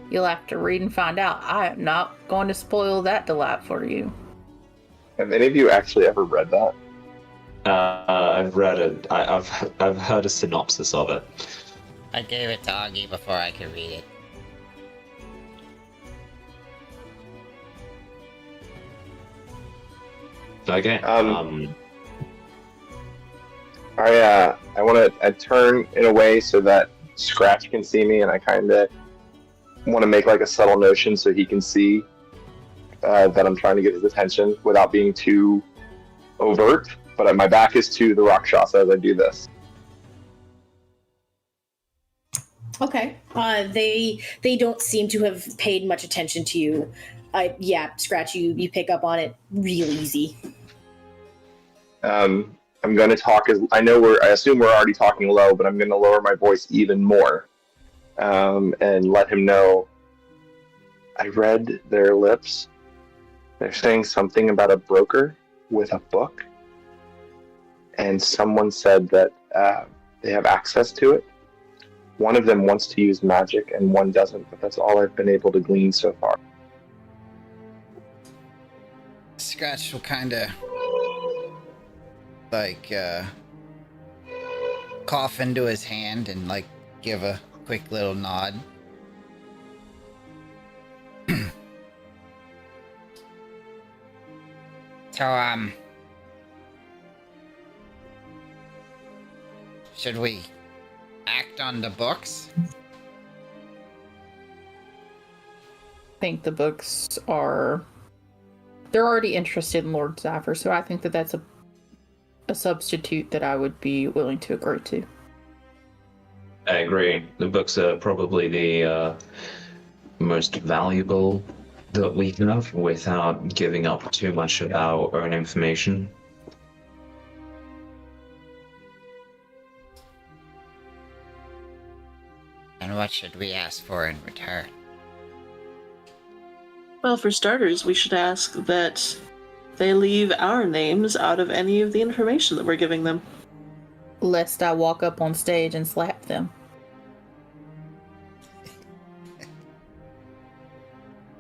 You'll have to read and find out. I am not going to spoil that delight for you. have any of you actually ever read that? I've read it. I've heard a synopsis of it. I gave it to Auggie before I could read it. Okay. I want to turn in a way so that Scratch can see me, and I kind of want to make like a subtle notion so he can see that I'm trying to get his attention without being too overt. But my back is to the Raakshasa as I do this. Okay. They don't seem to have paid much attention to you. Yeah, Scratch, you pick up on it real easy. I'm going to talk as I assume we're already talking low, but I'm going to lower my voice even more and let him know. I read their lips. They're saying something about a broker with a book, and someone said that they have access to it. One of them wants to use magic, and one doesn't, but that's all I've been able to glean so far. Scratch will kind of like cough into his hand and like give a quick little nod. So should we act on the books? I think the books are... They're already interested in Lord Zephyr, so I think that that's a substitute that I would be willing to agree to. I agree. The books are probably the most valuable that we can have without giving up too much of our own information. And what should we ask for in return? Well, for starters, we should ask that they leave our names out of any of the information that we're giving them. Lest I walk up on stage and slap them.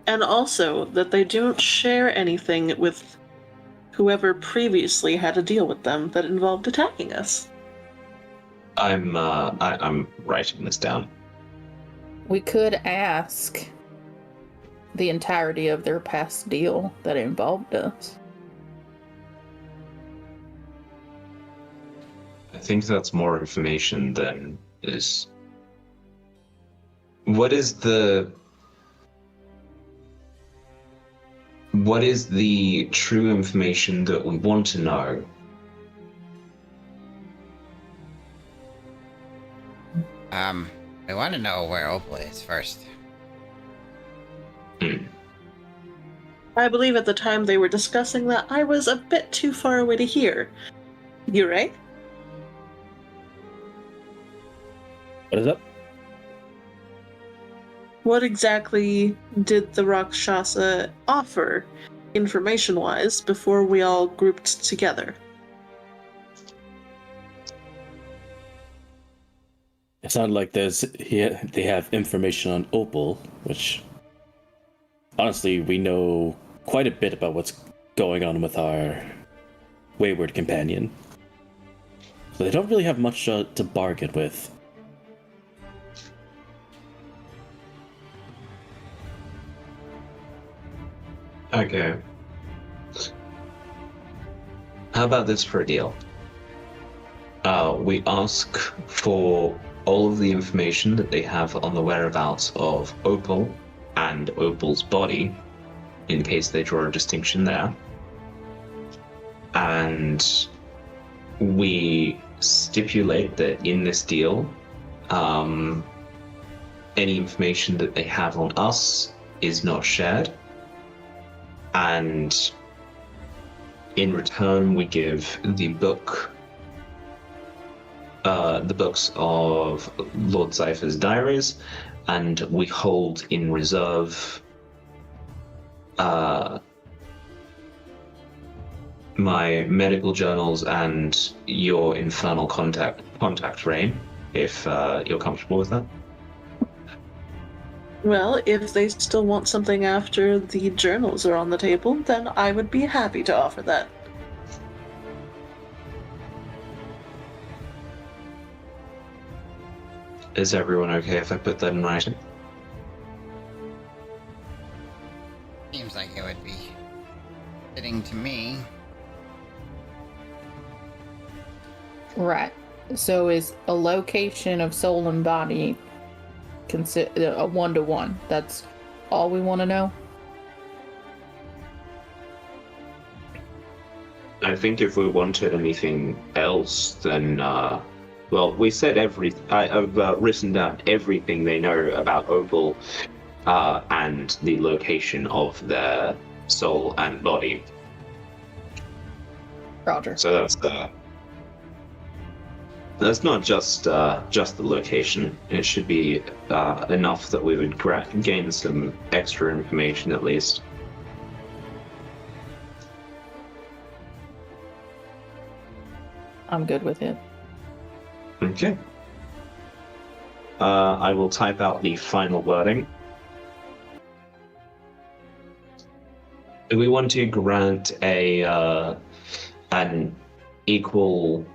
And also that they don't share anything with whoever previously had a deal with them that involved attacking us. I'm writing this down. We could ask the entirety of their past deal that involved us. I think that's more information than is... What is the true information that we want to know? We want to know where Opal is first. I believe at the time they were discussing that I was a bit too far away to hear. You right? What is up? What exactly did the Raakshasa offer, information-wise, before we all grouped together? It sounded like they have information on Opal, which honestly we know quite a bit about what's going on with our wayward companion. So they don't really have much to bargain with. Okay. How about this for a deal? We ask for all of the information that they have on the whereabouts of Opal and Opal's body, in case they draw a distinction there. And we stipulate that in this deal, any information that they have on us is not shared. And in return, we give the books of Lord Zephyrs' diaries, and we hold in reserve my medical journals and your infernal contact Rain, if you're comfortable with that. Well, if they still want something after the journals are on the table, then I would be happy to offer that. Is everyone okay if I put that in writing? Seems like it would be fitting to me. Right. So is a location of soul and body consider a 1-to-1? That's all we want to know? I think if we wanted anything else, then, well, we said I've written down everything they know about Opal, and the location of their soul and body. Roger. So that's not just the location. It should be enough that we would gain some extra information at least. I'm good with it. Okay. I will type out the final wording. Do we want to grant an equal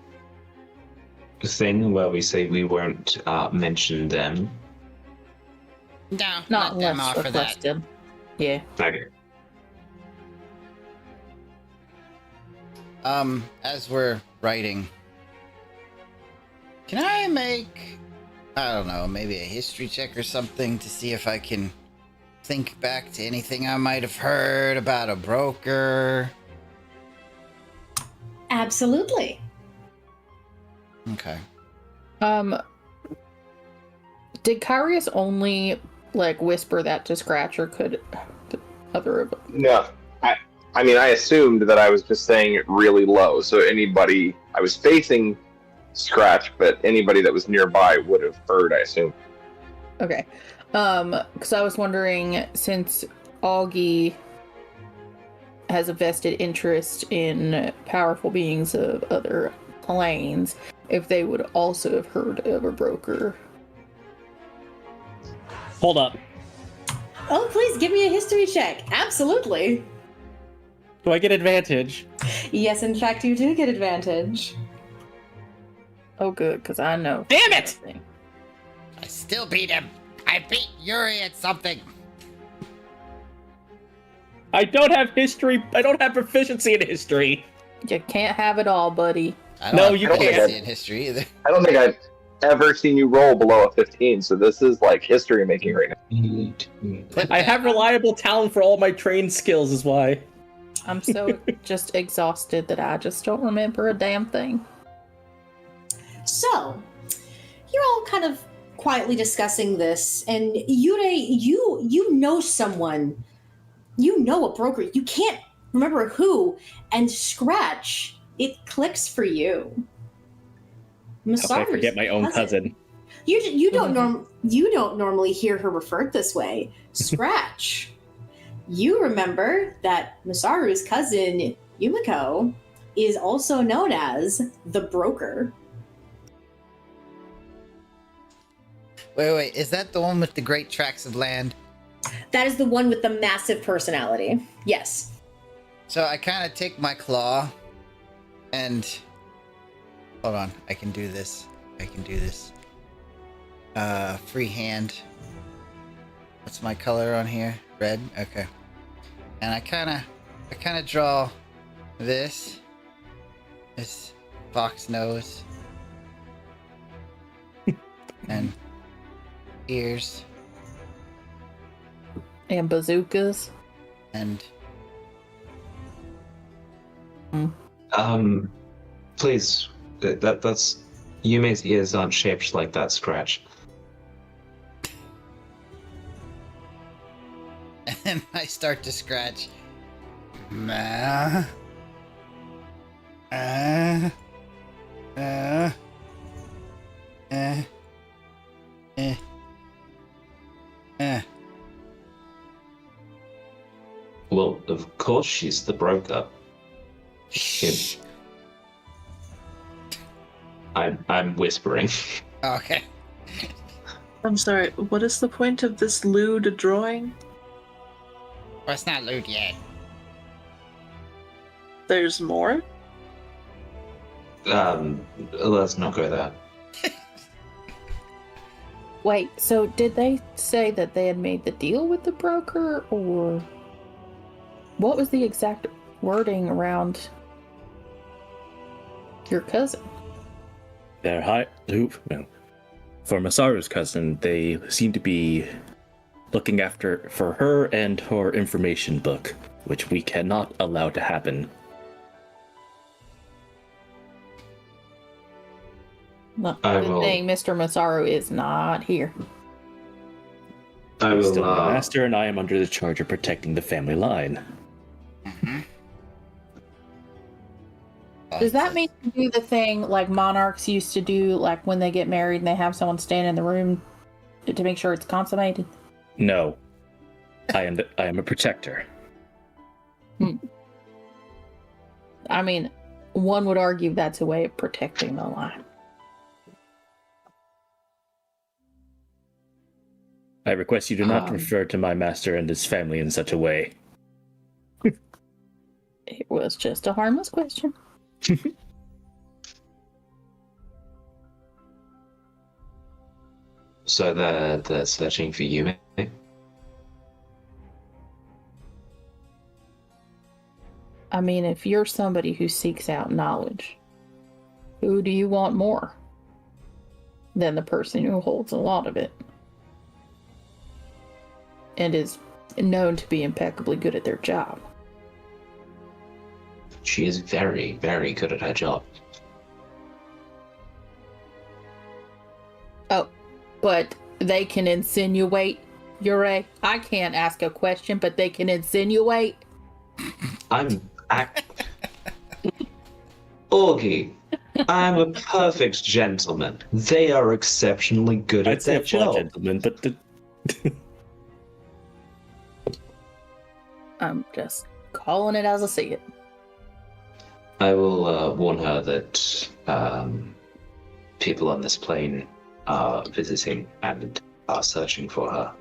thing where we say we won't mention them? No, Not let them unless offer that. requested. Yeah. Okay. As we're writing, can I make, I don't know, maybe a history check or something to see if I can think back to anything I might have heard about a broker? Absolutely. Okay. Did Kyrius only whisper that to Scratch, or could the other of them? No. I mean, I assumed that I was just saying it really low, so anybody... I was facing Scratch, but anybody that was nearby would have heard, I assume. Okay. Because I was wondering, since Auggie has a vested interest in powerful beings of other planes, if they would also have heard of a broker. Hold up. Oh, please give me a history check. Absolutely. Do I get advantage? Yes, in fact, you do get advantage. Oh, good, because I know. Damn it! I still beat him. I beat Yuri at something. I don't have history. I don't have proficiency in history. You can't have it all, buddy. I don't No, have you proficiency can't. in history either. I don't think I've ever seen you roll below a 15, so this is like history making right now. I have reliable talent for all my trained skills, is why. I'm so just exhausted that I just don't remember a damn thing. So, you're all kind of quietly discussing this, and Yurei, you know someone. You know a broker. You can't remember who, and Scratch, it clicks for you. How can I forget my own cousin? You don't normally hear her referred this way. Scratch. You remember that Masaru's cousin Yumiko is also known as the broker. Wait, is that the one with the great tracts of land? That is the one with the massive personality. Yes. So I kind of take my claw and... Hold on, I can do this. Free hand. What's my color on here? Red? Okay. And I kind of draw this fox nose. And ears. And bazookas. And Please, that's Yume's ears aren't shaped like that, Scratch. and I start to scratch. Ma. Well, of course she's the broker. Shh. I'm whispering. Okay. I'm sorry, what is the point of this lewd drawing? Well, it's not lewd yet. There's more? Let's not go there. Wait, so did they say that they had made the deal with the broker, or what was the exact wording around your cousin? They're for Masaru's cousin, they seem to be looking for her and her information book, which we cannot allow to happen. Well, I good will- thing Mr. Masaru is not here. I He's will. still my master, and I am under the charge of protecting the family line. Does that mean you do the thing like monarchs used to do, like when they get married and they have someone stand in the room to make sure it's consummated? No, I am a protector. I mean, one would argue that's a way of protecting the line. I request you do not Um, refer to my master and his family in such a way. It was just a harmless question. So they're searching for you. Eh? I mean, if you're somebody who seeks out knowledge, who do you want more than the person who holds a lot of it and is known to be impeccably good at their job? She is very, very good at her job. Oh, but they can insinuate, Yurei. I can't ask a question, but they can insinuate. Augie, I'm a perfect gentleman. They are exceptionally good I'd at say their a flawed job. gentleman, but I'm just calling it as I see it. I will warn her that people on this plane are visiting and are searching for her.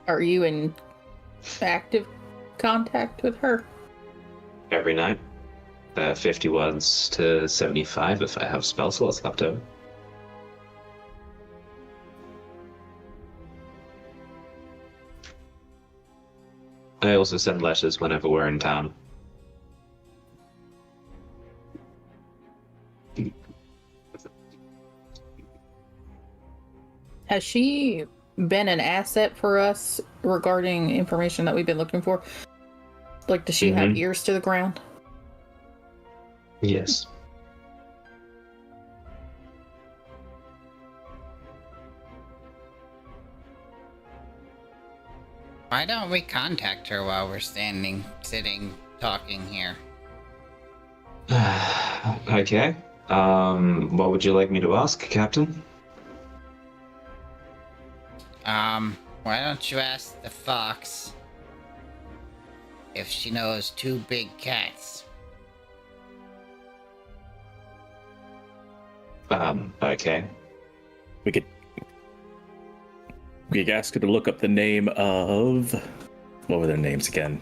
Are you in active contact with her? Every night. 50 words to 75 if I have spell slots left over. I also send letters whenever we're in town. Has she been an asset for us regarding information that we've been looking for? Like, does she have ears to the ground? Yes. Why don't we contact her while we're sitting, talking here? Okay. What would you like me to ask, Captain? Why don't you ask the fox if she knows two big cats? Okay. we could ask her to look up the name of... What were their names again?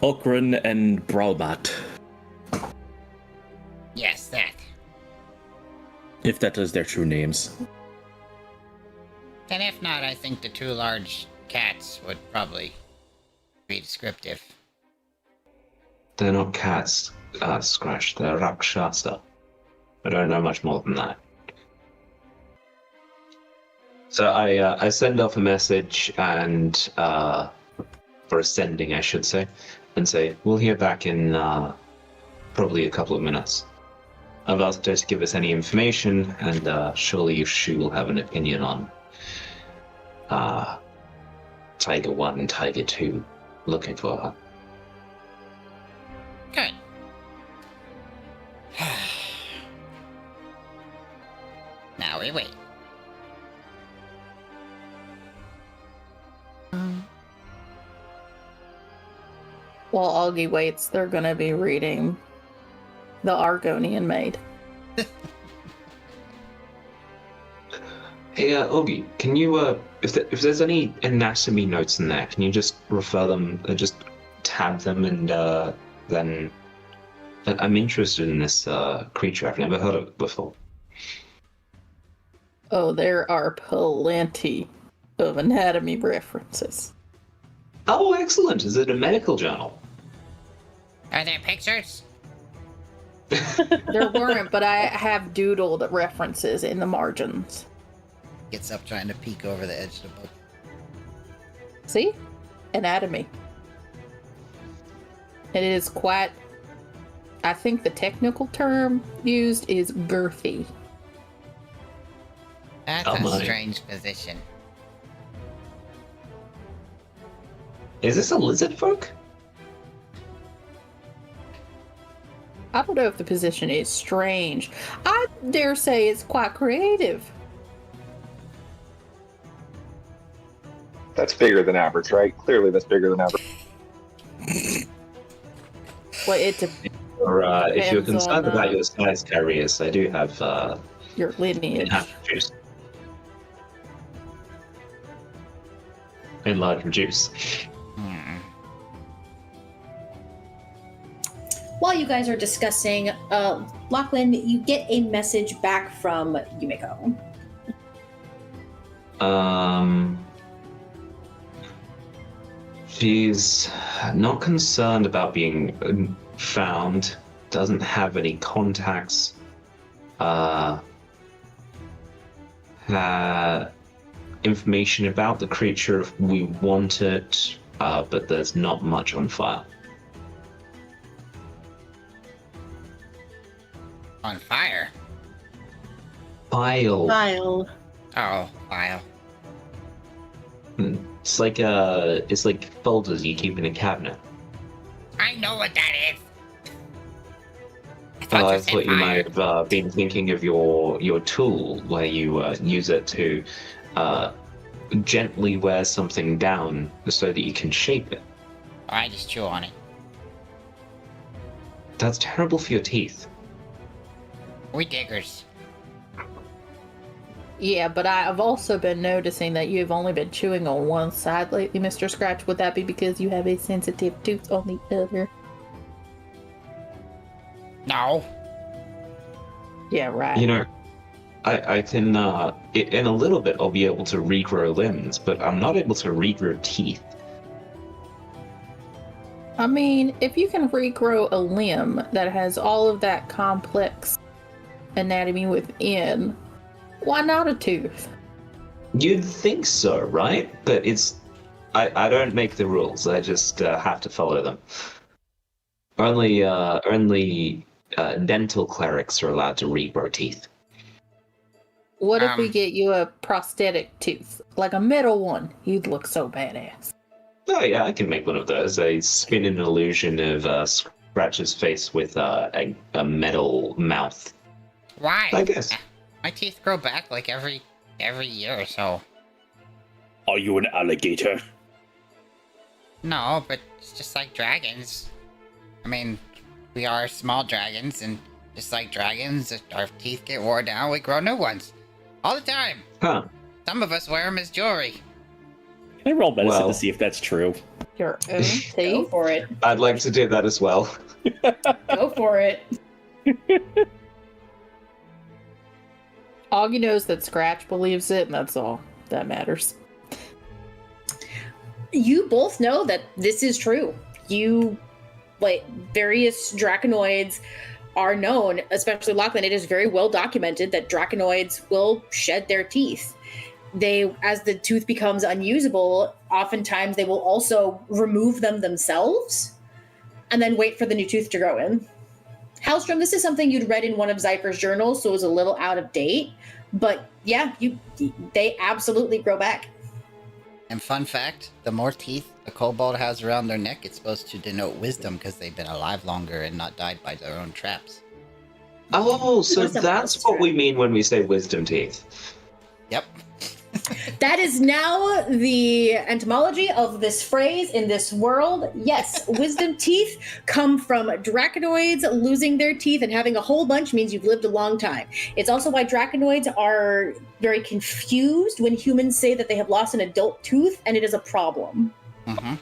Ulkran and Bralbat. Yes, that. If that is their true names. And if not, I think the two large cats would probably be descriptive. They're not cats, Scratch. They're Raakshasa. I don't know much more than that. So I send off a message and, or a sending, I should say, and say, we'll hear back in probably a couple of minutes. I've asked her to give us any information, and surely she will have an opinion on Tiger 1 and Tiger 2 looking for her. Good. Now we wait. While Augie waits, they're gonna be reading The Argonian Maid. Hey, Augie, can you, if there's any anatomy notes in there, can you just refer them, just tab them, and then I'm interested in this creature. I've never heard of it before. Oh, there are plenty of anatomy references. Oh, excellent. Is it a medical journal? Are there pictures? There weren't, but I have doodled references in the margins. Gets up trying to peek over the edge of the book. See? Anatomy. It is quite... I think the technical term used is girthy. That's Oh a my. strange position. Is this a lizard folk? I don't know if the position is strange. I dare say it's quite creative. That's bigger than average, right? Clearly, that's bigger than average. Well, it Or if you're Depends concerned on, about your size carriers, I do have your lineage. juice. Enlarge juice. Hmm. While you guys are discussing, Lachlan, you get a message back from Yumiko. She's not concerned about being found, doesn't have any contacts, information about the creature if we want it, but there's not much on file. On fire? File. Vile. Oh, file. It's like folders you keep in a cabinet. I know what that is. I said thought you fire. might have been thinking of your tool, where you use it to gently wear something down so that you can shape it. I just chew on it. That's terrible for your teeth. We diggers. Yeah, but I've also been noticing that you've only been chewing on one side lately, Mr. Scratch. Would that be because you have a sensitive tooth on the other? No. Yeah, right. You know, I can, in a little bit, I'll be able to regrow limbs, but I'm not able to regrow teeth. I mean, if you can regrow a limb that has all of that complex anatomy within, why not a tooth? You'd think so, right? But I don't make the rules. I just have to follow them. Only dental clerics are allowed to regrow teeth. What if we get you a prosthetic tooth? Like a metal one? You'd look so badass. Oh yeah, I can make one of those. I spin an illusion of Scratch's face with a metal mouth. Why? I guess. My teeth grow back like every year or so. Are you an alligator? No, but it's just like dragons. I mean, we are small dragons, and just like dragons, if our teeth get worn down, we grow new ones. All the time. Huh. Some of us wear them as jewelry. Can I roll medicine Well. to see if that's true? Your own Go teeth? for it. I'd like to do that as well. Go for it. Auggie knows that Scratch believes it, and that's all that matters. You both know that this is true. Various draconoids are known, especially Lachlan. It is very well documented that draconoids will shed their teeth. As the tooth becomes unusable, oftentimes they will also remove them themselves and then wait for the new tooth to grow in. Hellstrom, this is something you'd read in one of Zypher's journals, so it was a little out of date. But yeah, they absolutely grow back. And fun fact, the more teeth a kobold has around their neck, it's supposed to denote wisdom because they've been alive longer and not died by their own traps. Oh, so Wisdom that's monster. what we mean when we say wisdom teeth. Yep. That is now the etymology of this phrase in this world. Yes, wisdom teeth come from draconoids losing their teeth, and having a whole bunch means you've lived a long time. It's also why draconoids are very confused when humans say that they have lost an adult tooth, and it is a problem. Mm-hmm.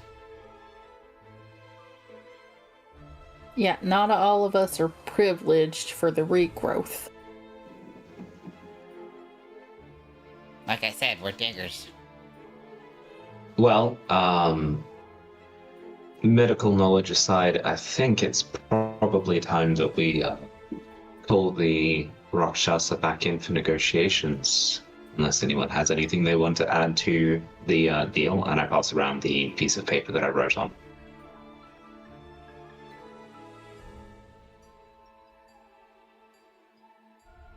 Yeah, not all of us are privileged for the regrowth. Like I said, we're diggers. Well, medical knowledge aside, I think it's probably time that we call the Raakshasa back in for negotiations. Unless anyone has anything they want to add to the deal, and I pass around the piece of paper that I wrote on.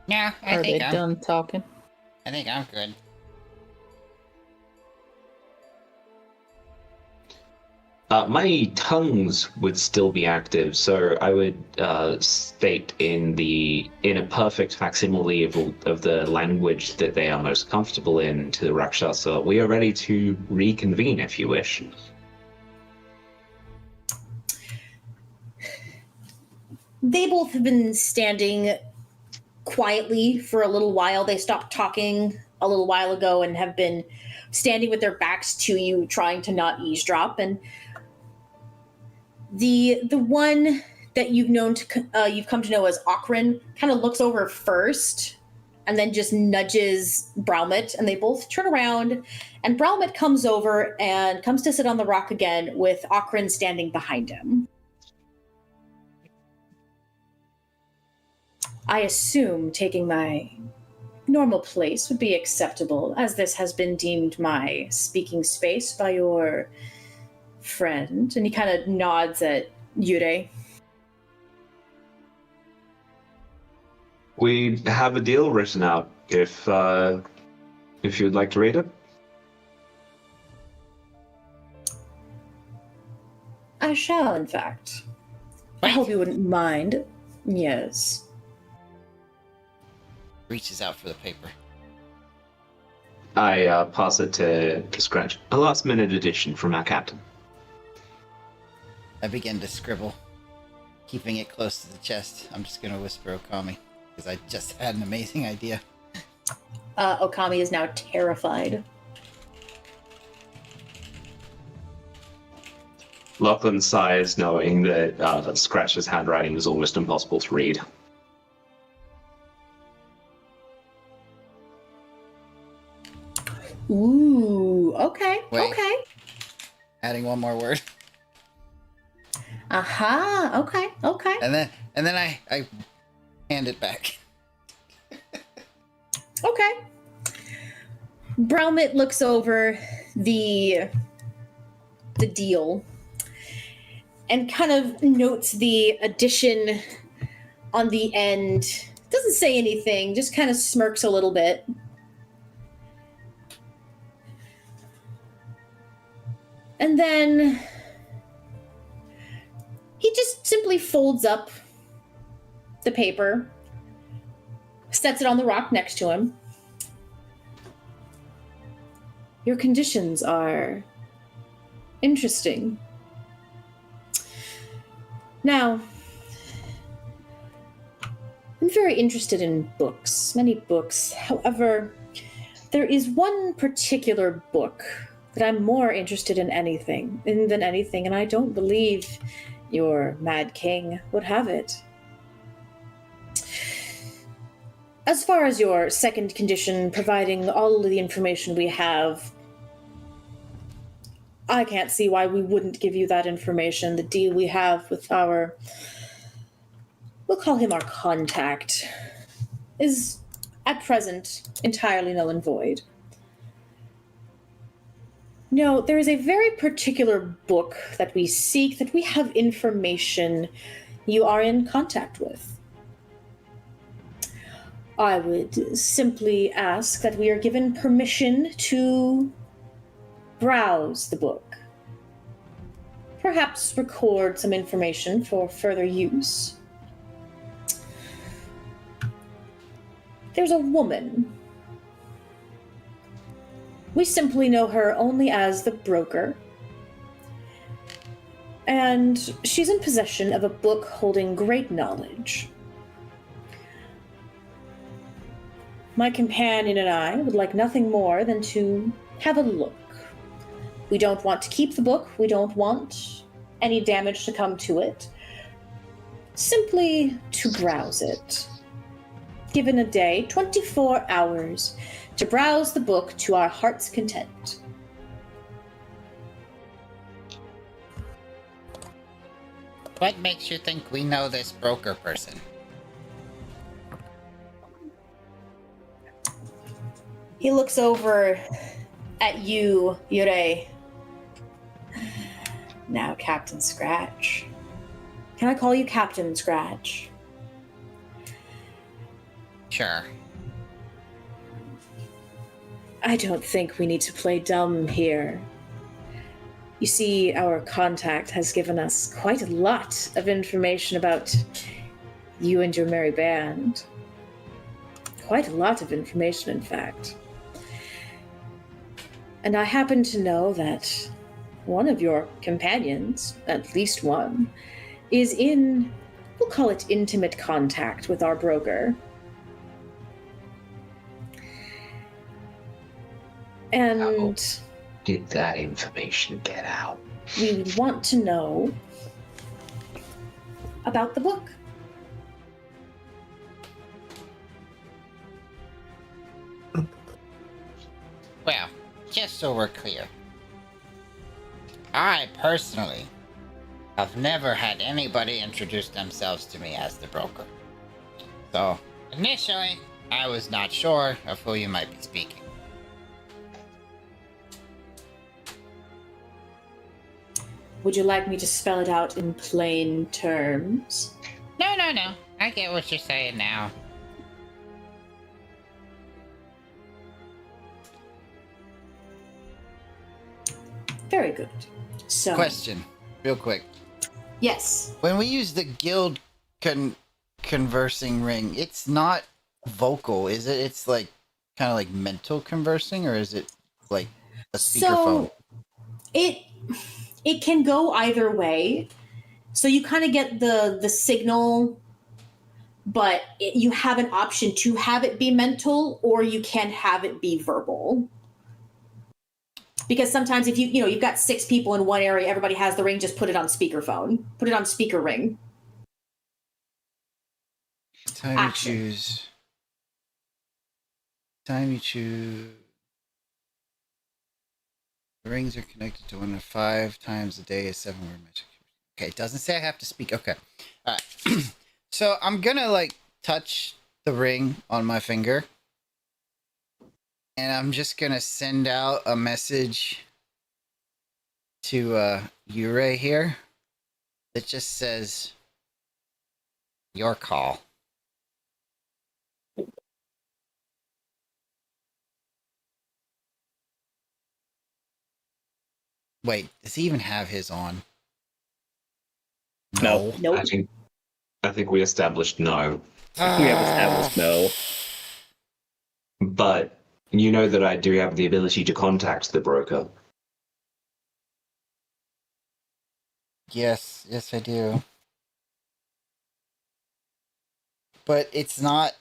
No, Are they done talking? I think I'm good. My tongues would still be active, so I would state in a perfect facsimile of the language that they are most comfortable in to the Raakshasa. We are ready to reconvene if you wish. They both have been standing quietly for a little while. They stopped talking a little while ago and have been standing with their backs to you, trying to not eavesdrop. And the one that you've come to know as Okran kind of looks over first and then just nudges Browmit, and they both turn around, and Browmit comes over and comes to sit on the rock again with Okran standing behind him. I assume taking my normal place would be acceptable, as this has been deemed my speaking space by your friend. And he kind of nods at Yurei. We have a deal written out, if you'd like to read it. I shall, in fact. I hope you wouldn't mind. Yes. Reaches out for the paper. I pass it to Scratch. A last-minute addition from our captain. I begin to scribble, keeping it close to the chest. I'm just gonna whisper Okami, because I just had an amazing idea. Okami is now terrified. Lachlan sighs, knowing that Scratch's handwriting is almost impossible to read. Ooh, okay, Wait. okay. Adding one more word. Aha, okay, okay. And then I hand it back. Okay. Browmit looks over the deal and kind of notes the addition on the end. Doesn't say anything, just kind of smirks a little bit. And then he just simply folds up the paper, sets it on the rock next to him. Your conditions are interesting. Now, I'm very interested in books, many books. However, there is one particular book that I'm more interested in than anything, and I don't believe your Mad King would have it. As far as your second condition, providing all of the information we have, I can't see why we wouldn't give you that information. The deal we have with we'll call him our contact, is at present entirely null and void. No, there is a very particular book that we seek, that we have information you are in contact with. I would simply ask that we are given permission to browse the book. Perhaps record some information for further use. There's a woman. We simply know her only as the broker. And she's in possession of a book holding great knowledge. My companion and I would like nothing more than to have a look. We don't want to keep the book. We don't want any damage to come to it. Simply to browse it. Given a day, 24 hours, to browse the book to our heart's content. What makes you think we know this broker person? He looks over at you, Yurei. Now, Captain Scratch. Can I call you Captain Scratch? Sure. I don't think we need to play dumb here. You see, our contact has given us quite a lot of information about you and your merry band. Quite a lot of information, in fact. And I happen to know that one of your companions, at least one, is in, we'll call it intimate contact with our broker. And Did that information get out? we want to know about the book. Well, just so we're clear, I personally have never had anybody introduce themselves to me as the broker. So, initially, I was not sure of who you might be speaking. Would you like me to spell it out in plain terms? No. I get what you're saying now. Very good. So, Question, real quick. yes. When we use the guild conversing ring, it's not vocal, is it? It's like kind of like mental conversing, or is it like a speakerphone? So it can go either way. So you kind of get the signal, but you have an option to have it be mental, or you can have it be verbal. Because sometimes if you've got 6 people in one area, everybody has the ring, just put it on speakerphone. Put it on speaker ring. Time Action. you choose. Time you choose. The rings are connected to one of 5 times a day, a 7-word magic. Okay, it doesn't say I have to speak. Okay. Alright. So I'm gonna like touch the ring on my finger. And I'm just gonna send out a message to Yurei here that just says your call. Wait, does he even have his on? No. Nope. I think we established no. We have established no. But you know that I do have the ability to contact the broker. Yes, I do. But it's not.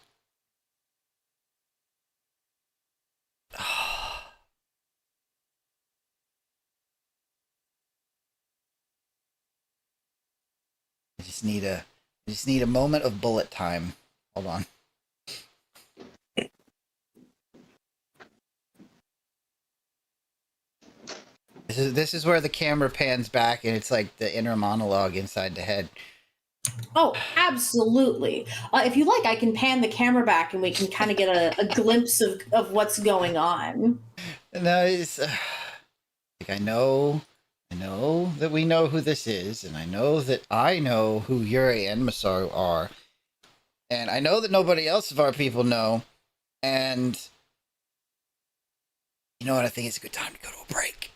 I just need a moment of bullet time. Hold on. This is where the camera pans back and it's like the inner monologue inside the head. Oh, absolutely. If you like, I can pan the camera back and we can kind of get a glimpse of what's going on. No, it's like I know that we know who this is, and I know who Yuri and Masaru are, and I know that nobody else of our people know, and you know what? I think it's a good time to go to a break.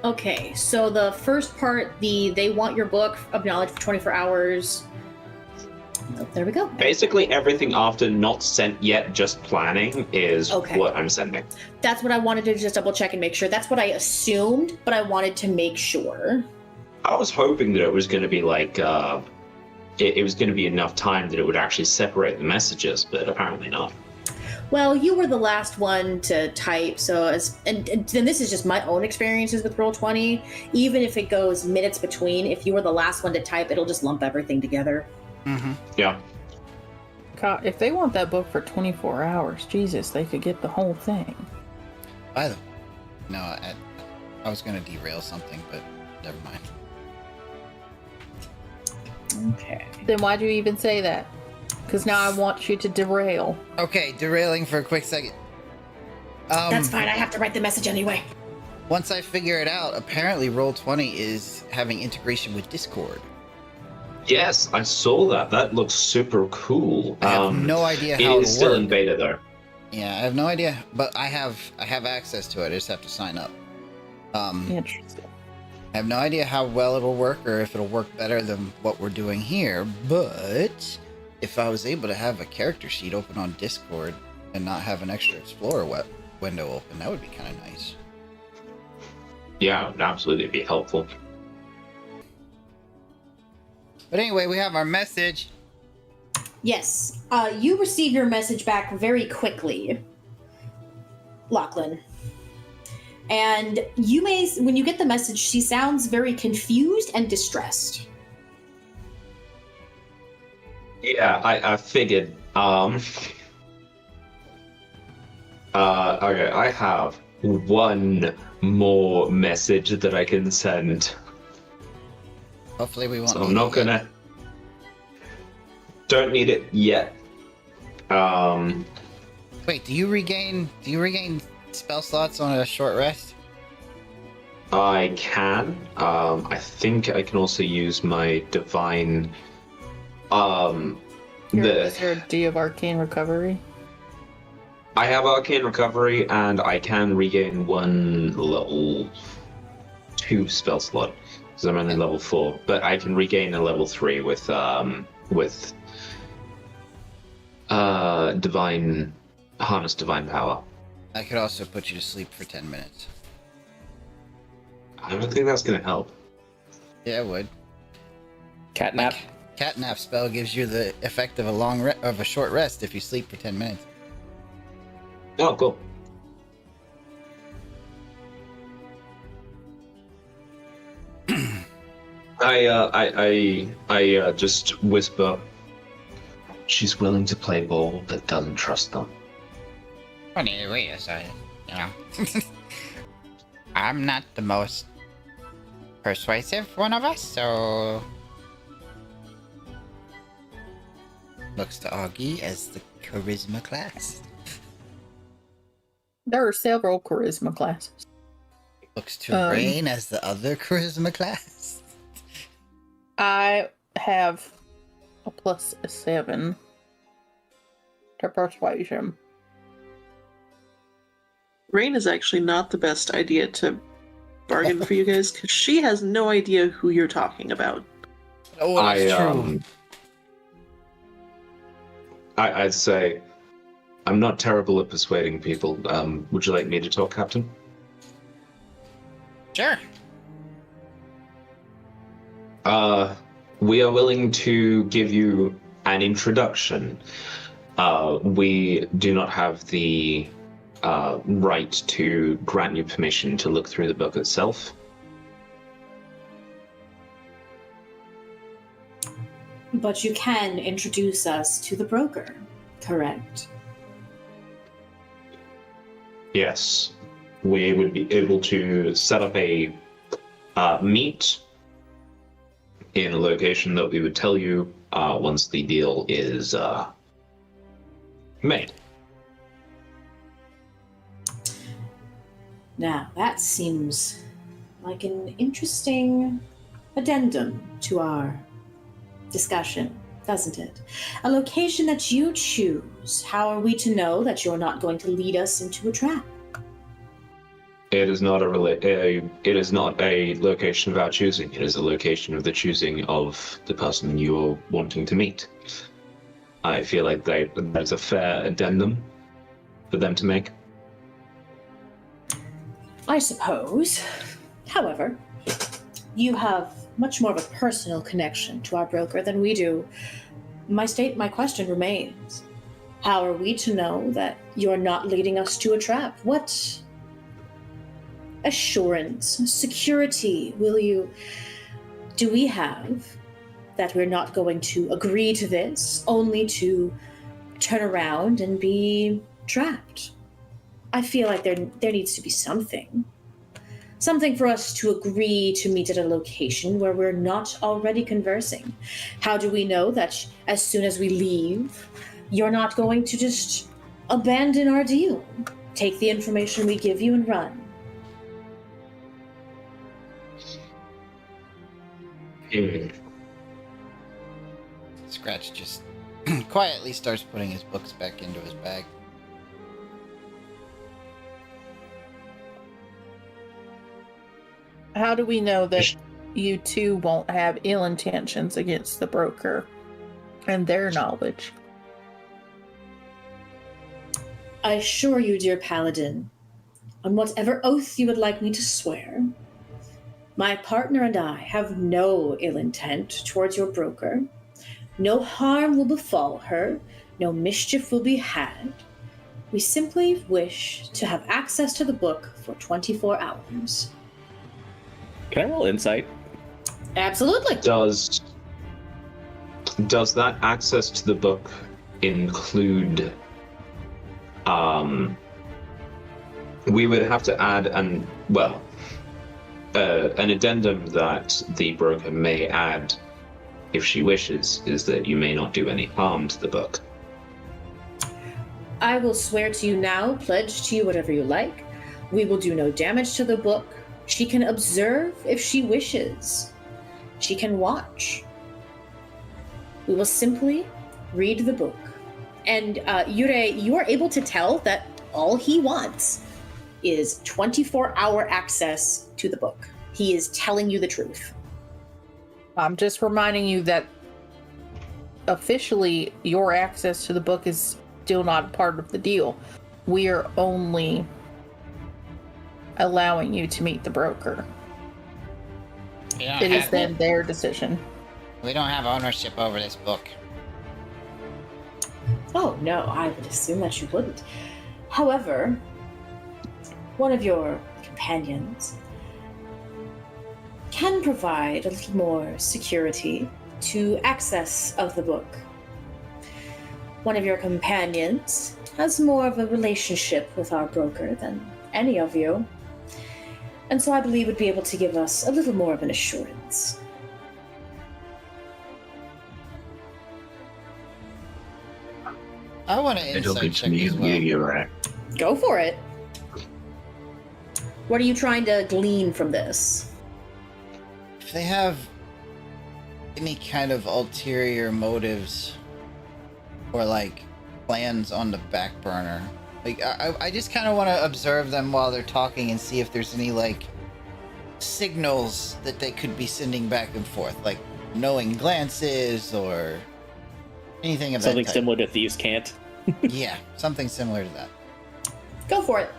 Okay, so the first part, they want your book of knowledge for 24 hours. Oh, there we go. Basically, everything after not sent yet, just planning is Okay. what I'm sending. That's what I wanted to just double check and make sure. That's what I assumed, but I wanted to make sure. I was hoping that it was going to be like, it was going to be enough time that it would actually separate the messages, but apparently not. Well, you were the last one to type, so and this is just my own experiences with Roll20. Even if it goes minutes between, if you were the last one to type, it'll just lump everything together. Mm-hmm. Yeah. God, if they want that book for 24 hours, Jesus, they could get the whole thing. By the way, no, I was going to derail something, but never mind. Okay. Then why'd you even say that? Because now I want you to derail. Okay, derailing for a quick second. That's fine. I have to write the message anyway. Once I figure it out, apparently Roll20 is having integration with Discord. Yes, I saw that. That looks super cool. I have no idea how it it'll is still work. in beta though. Yeah, I have no idea, but I have access to it. I just have to sign up. Interesting. I have no idea how well it'll work or if it'll work better than what we're doing here, but if I was able to have a character sheet open on Discord and not have an extra Explorer window open, that would be kind of nice. Yeah, it would absolutely be helpful. But anyway, we have our message. Yes. You receive your message back very quickly, Lachlan. And when you get the message, she sounds very confused and distressed. Yeah, I figured. Okay, I have one more message that I can send. Hopefully we won't So need I'm not it gonna. Don't need it yet. Wait, do you regain spell slots on a short rest? I can. I think I can also use my divine. Is there do you have arcane recovery? I have arcane recovery, and I can regain one level 2 spell slot because I'm only level 4. But I can regain a level 3 with divine harness divine power. I could also put you to sleep for 10 minutes. I don't think that's gonna help. Yeah, it would. Catnap. Catnap spell gives you the effect of a short rest if you sleep for 10 minutes. Oh, cool. I just whisper. She's willing to play ball, but doesn't trust them. Funny, wait a second, you know. I'm not the most persuasive one of us, so... Looks to Auggie as the charisma class. There are several charisma classes. Looks to Rain as the other charisma class. I have a +7 to persuasion. Rain is actually not the best idea to bargain for you guys because she has no idea who you're talking about. Oh, that's true. I'd say I'm not terrible at persuading people. Would you like me to talk, Captain? Sure. We are willing to give you an introduction. We do not have the right to grant you permission to look through the book itself. But you can introduce us to the broker, correct? Yes. We would be able to set up a meet in a location that we would tell you once the deal is made. Now, that seems like an interesting addendum to our discussion, doesn't it? A location that you choose. How are we to know that you're not going to lead us into a trap? It is not it is not a location of our choosing. It is a location of the choosing of the person you are wanting to meet. I feel like that's a fair addendum for them to make. I suppose. However, you have much more of a personal connection to our broker than we do. My question remains. How are we to know that you're not leading us to a trap? What assurance, security do we have that we're not going to agree to this only to turn around and be trapped? I feel like there needs to be something for us to agree to meet at a location where we're not already conversing. How do we know that as soon as we leave, you're not going to just abandon our deal, take the information we give you and run? Scratch just quietly starts putting his books back into his bag. How do we know that you two won't have ill intentions against the broker and their knowledge? I assure you, dear Paladin, on whatever oath you would like me to swear, my partner and I have no ill intent towards your broker. No harm will befall her. No mischief will be had. We simply wish to have access to the book for 24 hours. Can I roll insight? Absolutely. Does that access to the book include we would have to add an addendum that the broker may add if she wishes, is that you may not do any harm to the book. I will swear to you now, pledge to you whatever you like. We will do no damage to the book. She can observe if she wishes. She can watch. We will simply read the book. And Yurei, you are able to tell that all he wants is 24-hour access to the book. He is telling you the truth. I'm just reminding you that officially your access to the book is still not part of the deal. We are only allowing you to meet the broker. It is then their decision. We don't have ownership over this book. Oh, no, I would assume that you wouldn't. However, one of your companions can provide a little more security to access of the book. One of your companions has more of a relationship with our broker than any of you, and so I believe would be able to give us a little more of an assurance. I want to insight check as well. You're right. Go for it. What are you trying to glean from this? If they have any kind of ulterior motives or like plans on the back burner, like I just kind of want to observe them while they're talking and see if there's any like signals that they could be sending back and forth, like knowing glances or anything of Something that type. similar to Thieves' Cant. Yeah, something similar to that. Go for it.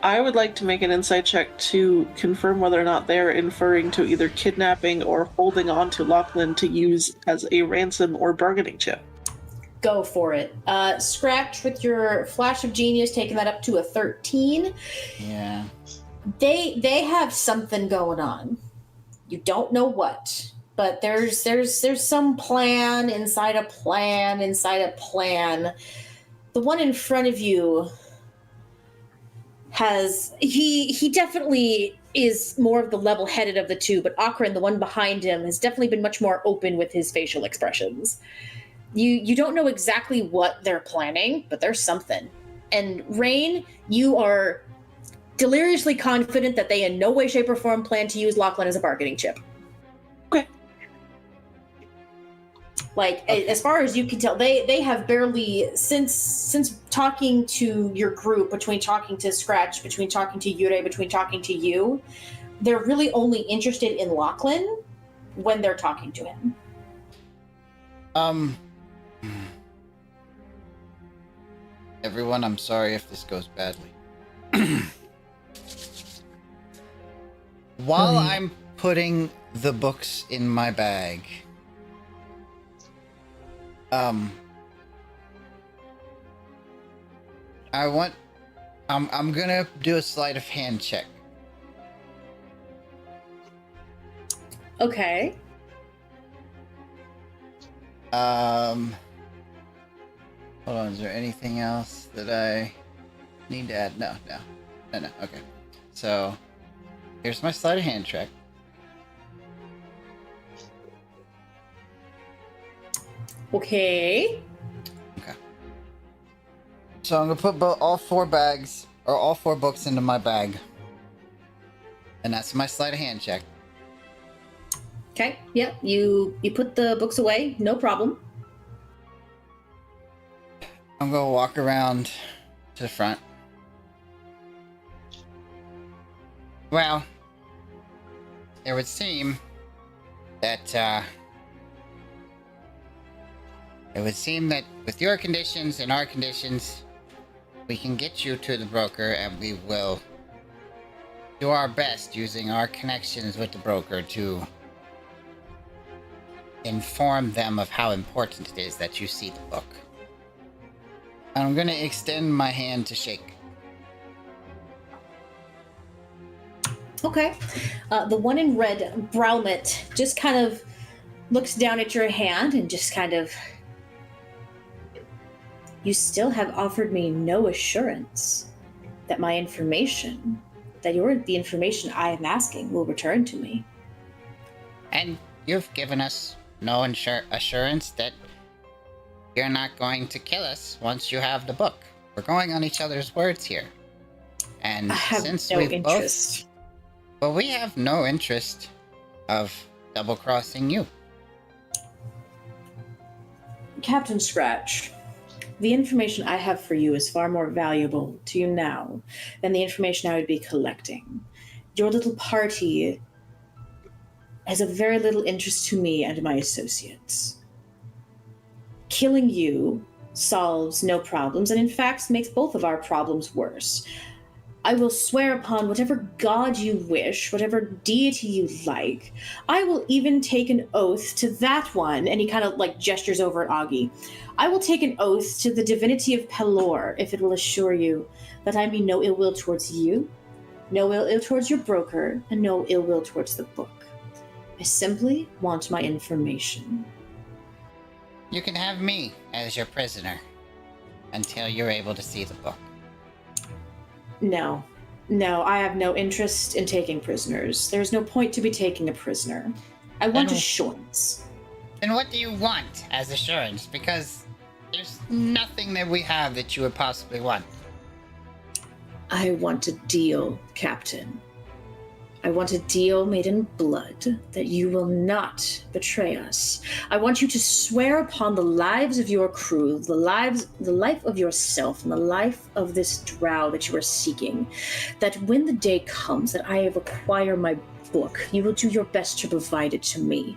I would like to make an insight check to confirm whether or not they're inferring to either kidnapping or holding on to Lachlan to use as a ransom or bargaining chip. Go for it. Scratch with your flash of genius, taking that up to a 13. Yeah. They have something going on. You don't know what, but there's some plan inside a plan inside a plan. The one in front of you has he definitely is more of the level-headed of the two, but Akron, the one behind him, has definitely been much more open with his facial expressions. You don't know exactly what they're planning, but there's something. And Rain, you are deliriously confident that they in no way, shape, or form plan to use Lachlan as a bargaining chip. Okay. Like Okay. as far as you can tell, they have barely since talking to your group, between talking to Scratch, between talking to Yurei, between talking to you, they're really only interested in Lachlan when they're talking to him. Everyone, I'm sorry if this goes badly. While I'm putting the books in my bag, I'm gonna do a sleight of hand check. Okay. Hold on, is there anything else that I need to add? No. Okay. So, here's my sleight of hand check. Okay. So I'm gonna put all four books into my bag. And that's my sleight of hand check. Okay. Yep. You put the books away. No problem. I'm gonna walk around to the front. Well, it would seem that with your conditions and our conditions, we can get you to the broker, and we will do our best using our connections with the broker to inform them of how important it is that you see the book. And I'm gonna extend my hand to shake. Okay. The one in red, Browmet, just kind of looks down at your hand and just kind of... You still have offered me no assurance that the information I am asking will return to me. And you've given us no assurance that you're not going to kill us once you have the book. We're going on each other's words here. And I have since no we've interest. But we have no interest of double-crossing you. Captain Scratch, the information I have for you is far more valuable to you now than the information I would be collecting. Your little party has a very little interest to me and my associates. Killing you solves no problems, and in fact makes both of our problems worse. I will swear upon whatever god you wish, whatever deity you like. I will even take an oath to that one, and he kind of like gestures over at Auggie. I will take an oath to the divinity of Pelor if it will assure you that I mean no ill will towards you, no ill will towards your broker, and no ill will towards the book. I simply want my information. You can have me as your prisoner until you're able to see the book. No, I have no interest in taking prisoners. There's no point to be taking a prisoner. I want Then- assurance. Then what do you want as assurance? Because there's nothing that we have that you would possibly want. I want a deal, Captain. I want a deal made in blood that you will not betray us. I want you to swear upon the lives of your crew, the life of yourself, and the life of this drow that you are seeking, that when the day comes that I acquire my book, you will do your best to provide it to me.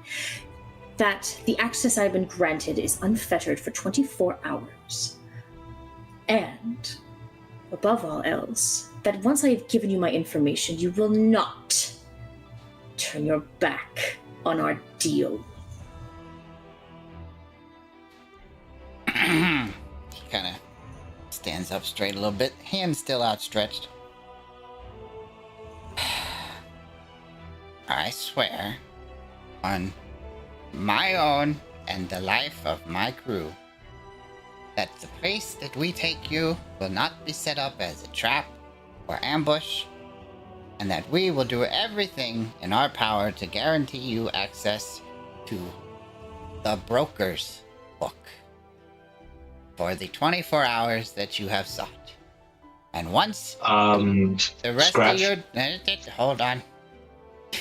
That the access I've been granted is unfettered for 24 hours. And, above all else, that once I have given you my information, you will not turn your back on our deal. He kind of stands up straight a little bit, hand still outstretched. I swear on my own and the life of my crew that the place that we take you will not be set up as a trap or ambush, and that we will do everything in our power to guarantee you access to the broker's book for the 24 hours that you have sought. And once the rest Scratch. of your... Hold on.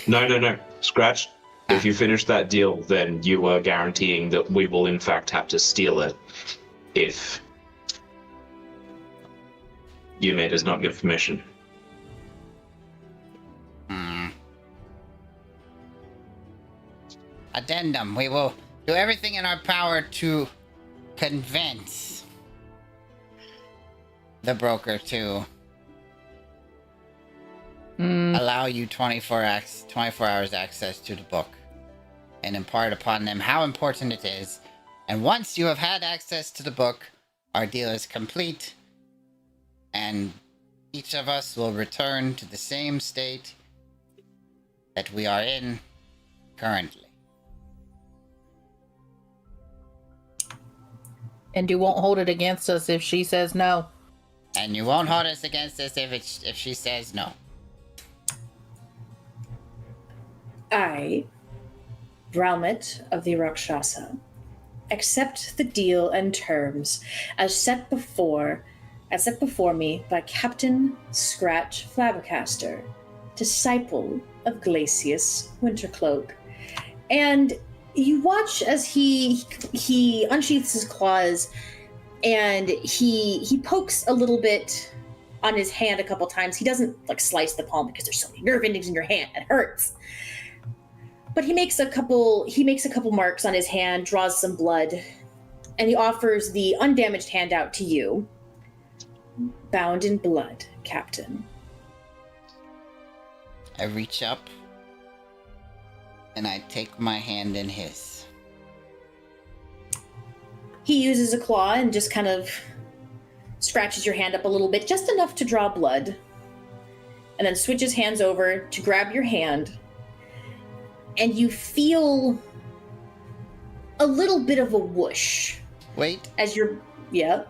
No. Scratch. If you finish that deal, then you are guaranteeing that we will in fact have to steal it if Yume does not give permission. Addendum. We will do everything in our power to convince the broker to allow you 24 hours access to the book and impart upon them how important it is. And once you have had access to the book, our deal is complete, and each of us will return to the same state that we are in currently. And you won't hold it against us if she says no. And you won't hold us against us if she says no. I, Bralmet of the Raakshasa, accept the deal and terms as set before me by Captain Scratch Flabbercaster, disciple of Glacius Wintercloak. And you watch as he unsheaths his claws, and he pokes a little bit on his hand a couple times. He doesn't slice the palm because there's so many nerve endings in your hand. It hurts. But he makes a couple marks on his hand, draws some blood, and he offers the undamaged handout to you. Bound in blood, Captain. I reach up and I take my hand in his. He uses a claw and just kind of scratches your hand up a little bit, just enough to draw blood, and then switches hands over to grab your hand. And you feel a little bit of a whoosh. Wait. As you're... Yeah.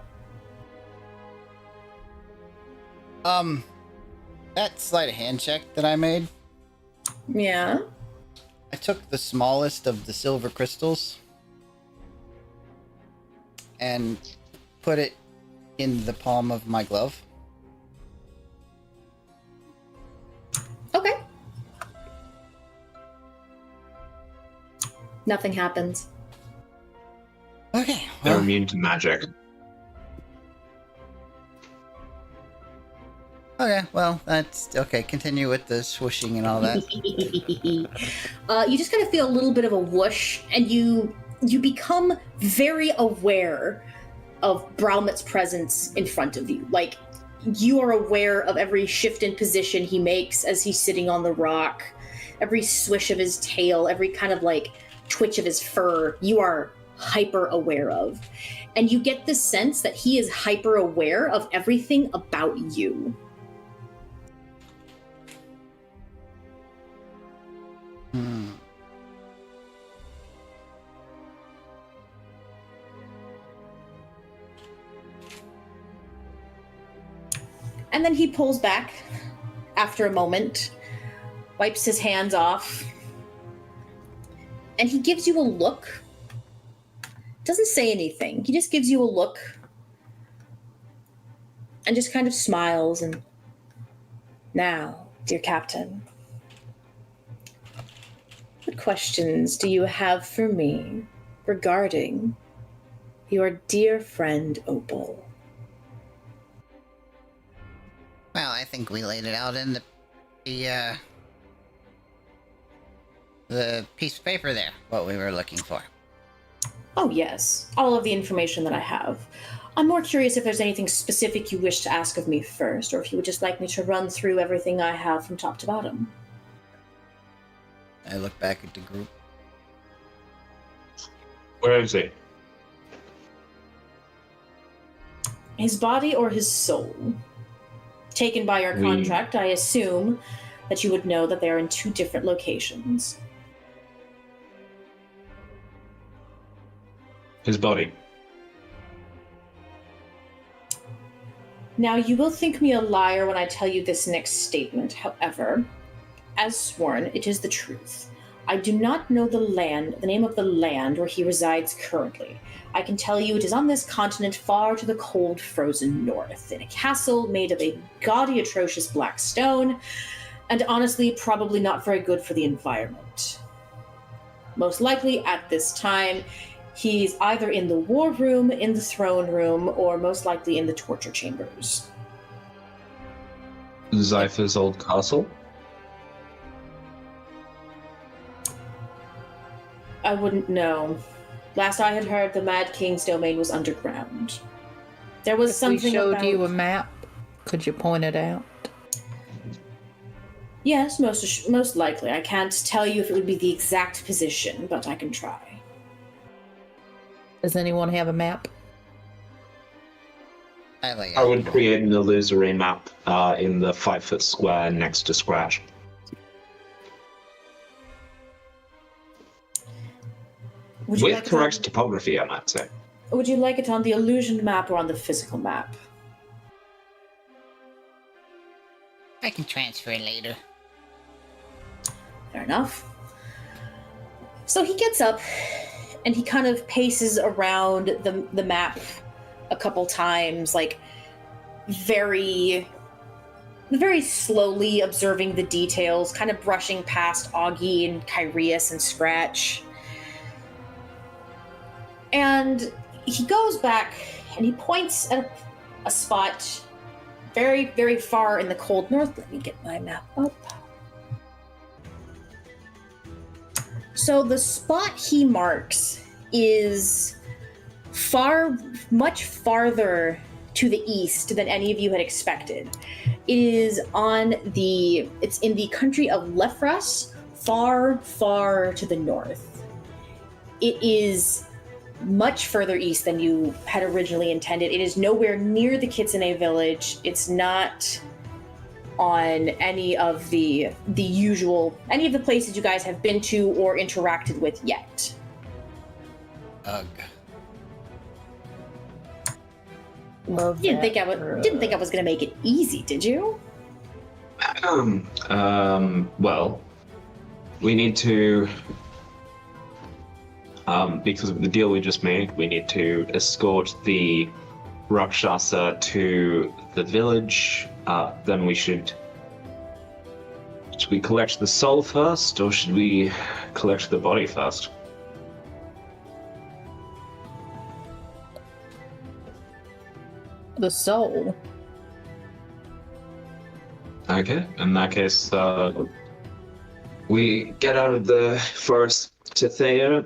That sleight of hand check that I made, Yeah. I took the smallest of the silver crystals and put it in the palm of my glove. Okay. Nothing happens. Okay, They're well, immune to magic. okay, well, that's okay. Continue with the swooshing and all that. You just kind of feel a little bit of a whoosh, and you become very aware of Bralmet's presence in front of you. Like, you are aware of every shift in position he makes as he's sitting on the rock, every swish of his tail, every kind of twitch of his fur. You are hyper aware of, and you get the sense that he is hyper aware of everything about you. And then he pulls back after a moment, wipes his hands off, and he gives you a look. Doesn't say anything. He just gives you a look and just kind of smiles. And now, dear Captain, what questions do you have for me regarding your dear friend Opal? Well, I think we laid it out in the piece of paper there, what we were looking for. Oh, yes. All of the information that I have. I'm more curious if there's anything specific you wish to ask of me first, or if you would just like me to run through everything I have from top to bottom. I look back at the group. Where is he? His body or his soul? Taken by our contract, I assume that you would know that they are in two different locations. His body. Now, you will think me a liar when I tell you this next statement. However, as sworn, it is the truth. I do not know the name of the land where he resides currently. I can tell you it is on this continent far to the cold, frozen north, in a castle made of a gaudy, atrocious black stone, and honestly, probably not very good for the environment. most likely at this time, he's either in the war room, in the throne room, or most likely in the torture chambers. Zypher's old castle? I wouldn't know. Last I had heard, the Mad King's domain was underground. There was If something we showed about... you a map, could you point it out? Yes, most likely. I can't tell you if it would be the exact position, but I can try. Does anyone have a map? I would create an illusory map in the 5-foot square next to Scratch. Would you With like it correct topography, I might say. would you like it on the illusion map or on the physical map? I can transfer it later. Fair enough. So he gets up and he kind of paces around the map a couple times, like very slowly observing the details, kind of brushing past Auggie and Kyrius and Scratch. And he goes back and he points at a spot very, very far in the cold north. Let me get my map up. So the spot he marks is much farther to the east than any of you had expected. It's in the country of Lefras, far, far to the north. It is much further east than you had originally intended. It is nowhere near the Kitsune village. It's not on any of the places you guys have been to or interacted with yet. Ugh. Love Didn't that. think I was gonna make it easy, did you? Well, we need to, because of the deal we just made, we need to escort the Raakshasa to the village. Then should we collect the soul first, or should we collect the body first? The soul. Okay, in that case, we get out of the forest to Thea,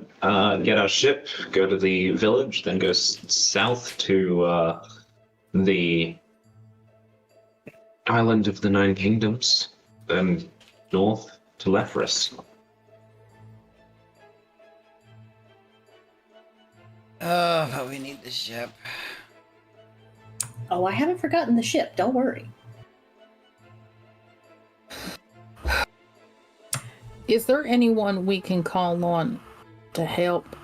get our ship, go to the village, then go south to the island of the Nine Kingdoms, then north to Lefras. Oh, but we need the ship. Oh, I haven't forgotten the ship. Don't worry. Is there anyone we can call on to help?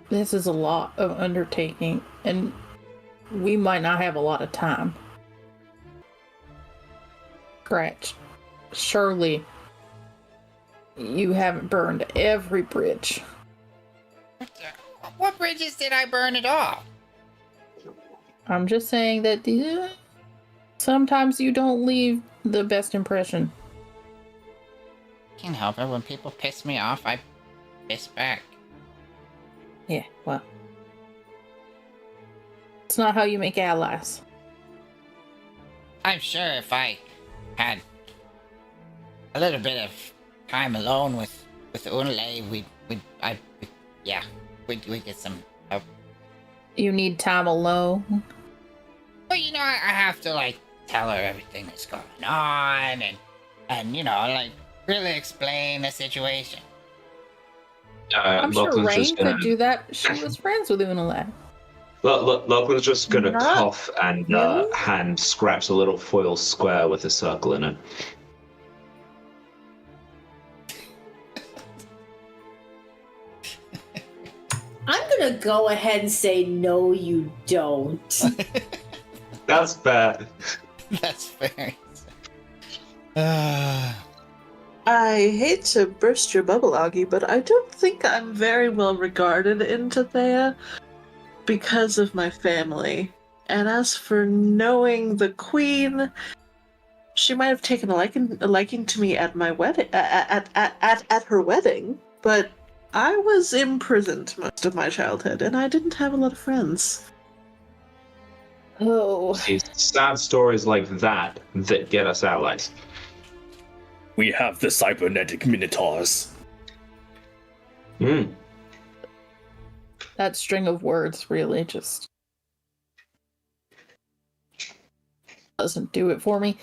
This is a lot of undertaking, and we might not have a lot of time. Scratch. Surely you haven't burned every bridge. What bridges did I burn at all? I'm just saying that sometimes you don't leave the best impression. Can't help it. When people piss me off, I piss back. Yeah, well. It's not how you make allies. I'm sure if I had a little bit of time alone with Unle, we'd get some help. You need time alone. But I have to tell her everything that's going on and really explain the situation. I'm sure Lachlan's Rain just gonna- could do that. She was friends with Unalad. Lachlan's just gonna Not cough and hand Scraps a little foil square with a circle in it. I'm gonna go ahead and say no, you don't. That's bad. That's fair. I hate to burst your bubble, Auggie, but I don't think I'm very well regarded in Thea because of my family. And as for knowing the queen, she might have taken a liking to me at my wedding, at her wedding. But I was imprisoned most of my childhood, and I didn't have a lot of friends. Oh. It's sad stories like that that get us allies. We have the cybernetic minotaurs. That string of words really just doesn't do it for me.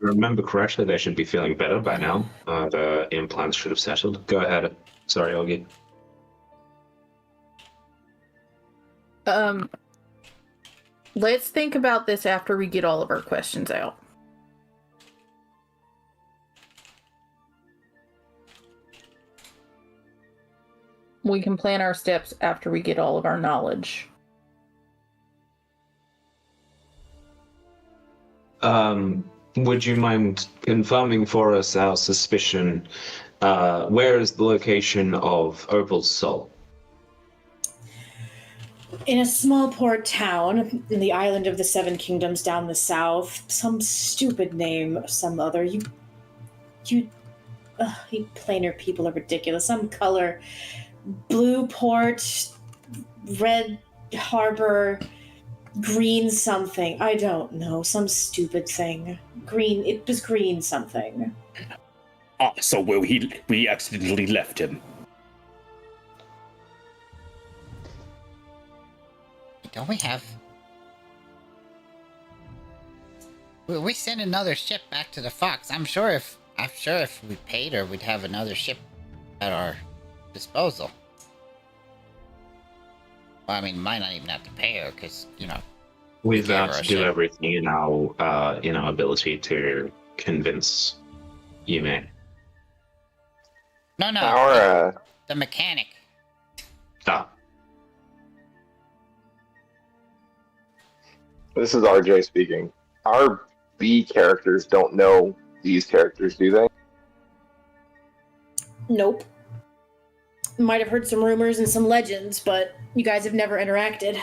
Remember correctly, they should be feeling better by now. The implants should have settled. Go ahead. Sorry, Auggie. Let's think about this after we get all of our questions out. We can plan our steps after we get all of our knowledge. Would you mind confirming for us our suspicion? Where is the location of Opal's soul? In a small port town in the island of the Seven Kingdoms down the south. Some stupid name, some other. You plainer people are ridiculous. Some color. Blue port, red harbor, green something. I don't know. Some stupid thing. Green. It was green something. Ah, so we accidentally left him. Don't we have... We sent another ship back to the Fox. I'm sure if we paid her, we'd have another ship at our disposal. Well, I mean, might not even have to pay her, because, We've gave her got a to do ship. everything in our ability to convince you, Mae. No, Our the mechanic. Ah, this is RJ speaking. Our B characters don't know these characters, do they? Nope. Might have heard some rumors and some legends, but you guys have never interacted.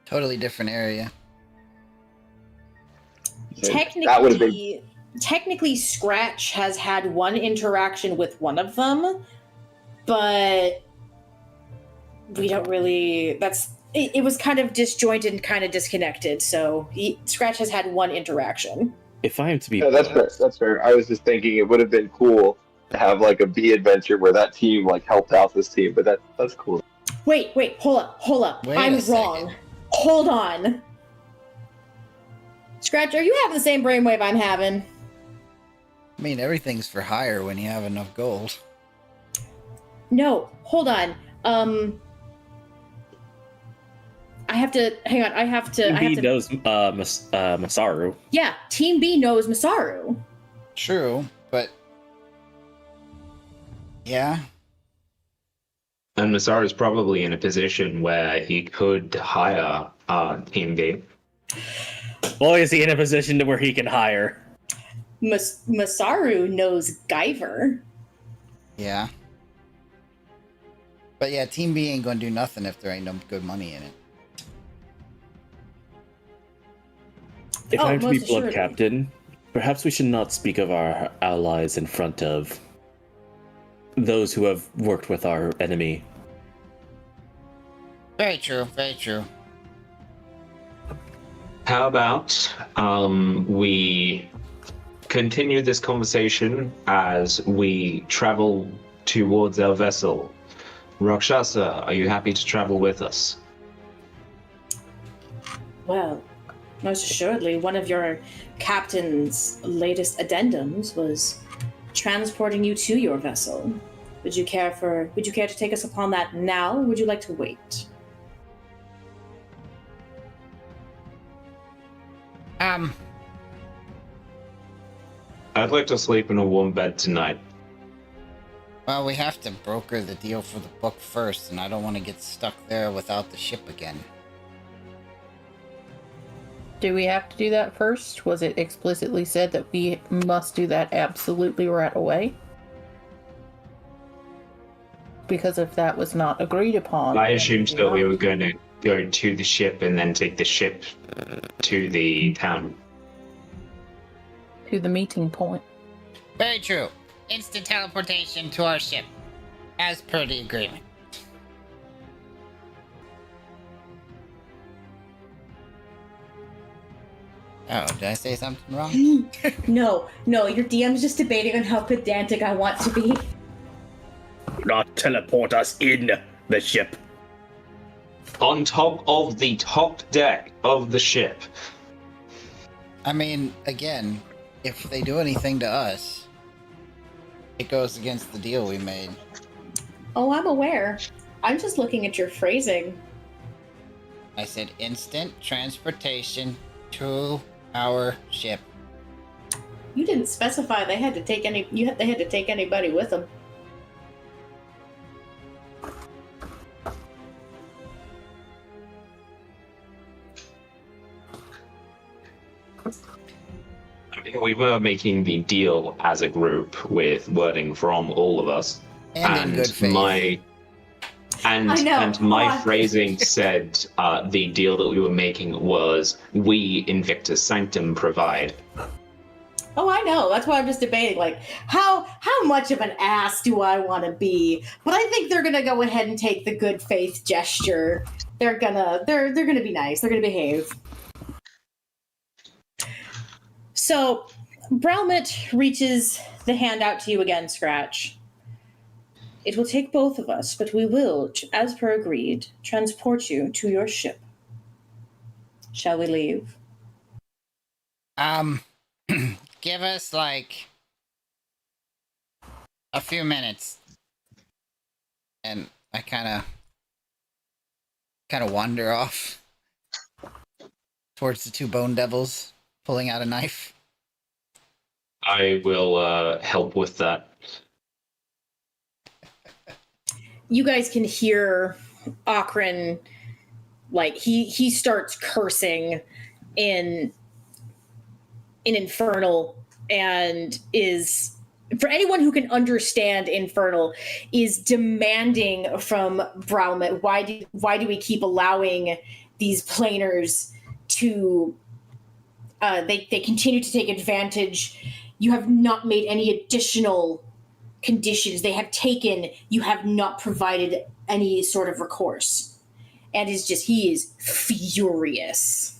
Totally different area. That would have been Technically, Scratch has had one interaction with one of them, but we don't really. It was kind of disjointed and kind of disconnected. So Scratch has had one interaction. If I am to be... Yeah, that's fair. That's fair. I was just thinking it would have been cool to have like a B adventure where that team like helped out this team, but that's cool. Wait, hold up. Wait I'm a second. wrong. Hold on. Scratch, are you having the same brainwave I'm having? I mean, everything's for hire when you have enough gold. No, hold on. I have to hang on. I have to. He knows Masaru. Yeah, Team B knows Masaru. True, but... Yeah. and Masaru's probably in a position where he could hire Team B. Boy, is he in a position to where he can hire. Masaru knows Guyver. Yeah. But yeah, Team B ain't gonna do nothing if there ain't no good money in it. If I'm to be most blood assuredly. captain, perhaps we should not speak of our allies in front of those who have worked with our enemy. Very true, very true. How about we continue this conversation as we travel towards our vessel? Raakshasa, are you happy to travel with us? Well, most assuredly, one of your captain's latest addendums was transporting you to your vessel. Would you care to take us upon that now, or would you like to wait? I'd like to sleep in a warm bed tonight. Well, we have to broker the deal for the book first, and I don't want to get stuck there without the ship again. Do we have to do that first? Was it explicitly said that we must do that absolutely right away? Because if that was not agreed upon... I then assumed do that we not. were going to go to the ship and then take the ship to the town. To the meeting point. Very true. Instant teleportation to our ship. As per the agreement. Oh, did I say something wrong? No, your DM's just debating on how pedantic I want to be. Not teleport us in the ship. On top of the top deck of the ship. I mean, again, if they do anything to us, it goes against the deal we made. Oh, I'm aware. I'm just looking at your phrasing. I said instant transportation to our ship. You didn't specify they had to take they had to take anybody with them. I mean, we were making the deal as a group with wording from all of us. And in good faith. my phrasing said the deal that we were making was we Invictus Sanctum provide. Oh, I know. That's why I'm just debating, like, how much of an ass do I want to be? But I think they're gonna go ahead and take the good faith gesture. They're gonna be nice. They're gonna behave. So, Browmit reaches the hand out to you again, Scratch. It will take both of us, but we will, as per agreed, transport you to your ship. Shall we leave? Give us, like, a few minutes. And I kind of wander off towards the two bone devils, pulling out a knife. I will help with that. You guys can hear Akron, like, he starts cursing in Infernal, and is, for anyone who can understand Infernal, is demanding from Browmit, why do we keep allowing these planers to they continue to take advantage. You have not made any additional conditions they have taken. You have not provided any sort of recourse, and he is furious.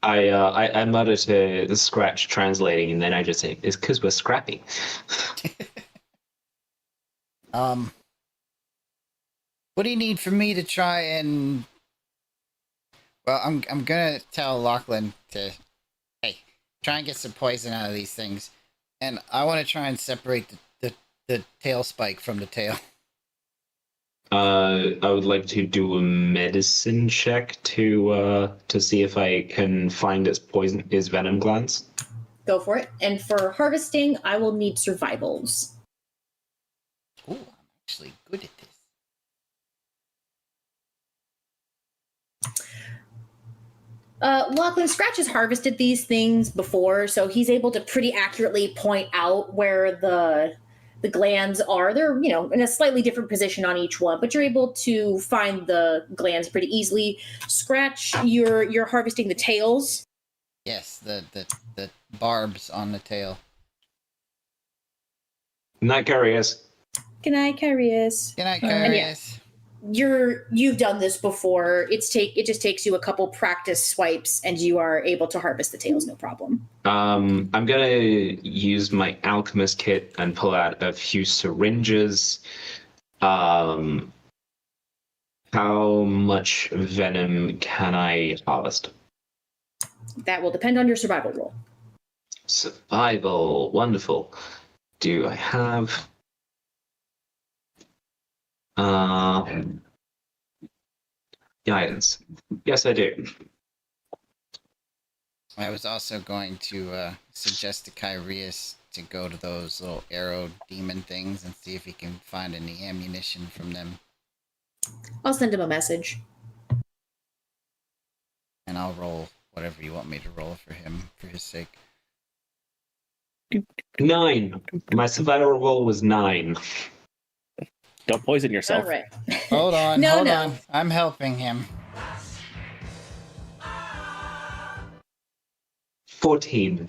I mutter to the Scratch translating, and then I just say, it's because we're scrappy. What do you need from me to try and... Well, I'm gonna tell Lachlan to, hey, try and get some poison out of these things. And I want to try and separate the tail spike from the tail. I would like to do a medicine check to see if I can find its venom glands. Go for it. And for harvesting, I will need survivals. Ooh, I'm actually good at this. Lachlan, Scratch has harvested these things before, so he's able to pretty accurately point out where the glands are. They're, in a slightly different position on each one, but you're able to find the glands pretty easily. Scratch, you're harvesting the tails. Yes, the barbs on the tail. Night, Carius. Good night, Carius. Good night, Carius. You've done this before. It just takes you a couple practice swipes, and you are able to harvest the tails, no problem. I'm gonna use my alchemist kit and pull out a few syringes. How much venom can I harvest? That will depend on your survival roll. Survival, wonderful. Do I have? Guidance. Yes, I do. I was also going to suggest to Kyrius to go to those little arrow demon things and see if he can find any ammunition from them. I'll send him a message. And I'll roll whatever you want me to roll for him, for his sake. 9. My survival roll was 9. Don't poison yourself. All right. Hold on, No. hold on. I'm helping him. 14.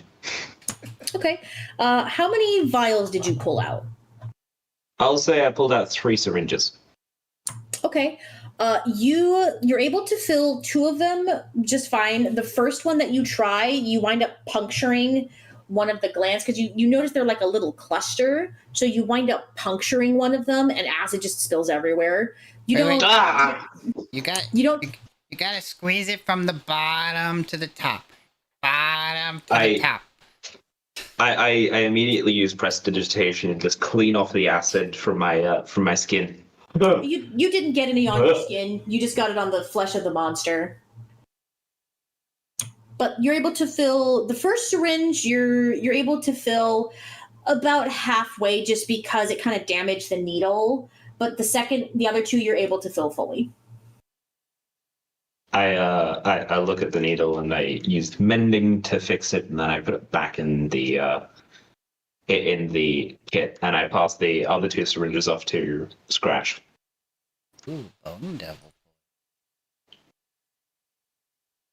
Okay. How many vials did you pull out? I'll say I pulled out 3 syringes. Okay. You're able to fill 2 of them just fine. The first one that you try, you wind up puncturing one of the glands because you notice they're like a little cluster. So you wind up puncturing one of them, and acid just spills everywhere. You Wait, don't. Ah! You got. You don't. You gotta squeeze it from the bottom to the top. Bottom to the top. I immediately use prestidigitation and just clean off the acid from my skin. You didn't get any on your skin. You just got it on the flesh of the monster. But you're able to fill the first syringe. You're able to fill about halfway, just because it kind of damaged the needle. But the other 2, you're able to fill fully. I look at the needle and I used mending to fix it, and then I put it back in the kit, and I pass the other 2 syringes off to Scratch. Ooh, bone devil.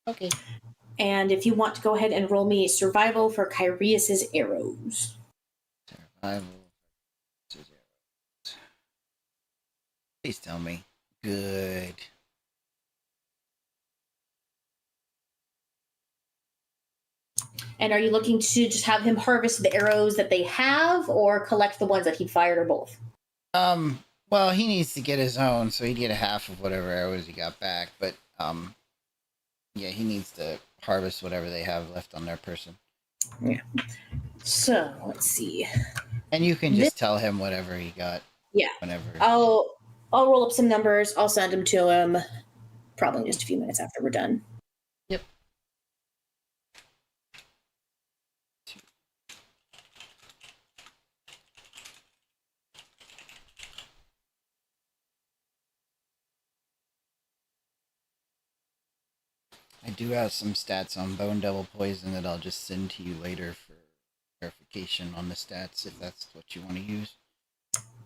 Okay. And if you want to go ahead and roll me survival for Kyrius's arrows. Survival. Please tell me. Good. And are you looking to just have him harvest the arrows that they have, or collect the ones that he fired, or both? Well, he needs to get his own, so he'd get a half of whatever arrows he got back, but, yeah, he needs to harvest whatever they have left on their person. Yeah. So, let's see. And you can just tell him whatever he got. Yeah. Whenever. I'll roll up some numbers. I'll send them to him probably in just a few minutes after we're done. Yep. I do have some stats on Bone Devil Poison that I'll just send to you later for verification on the stats, if that's what you want to use.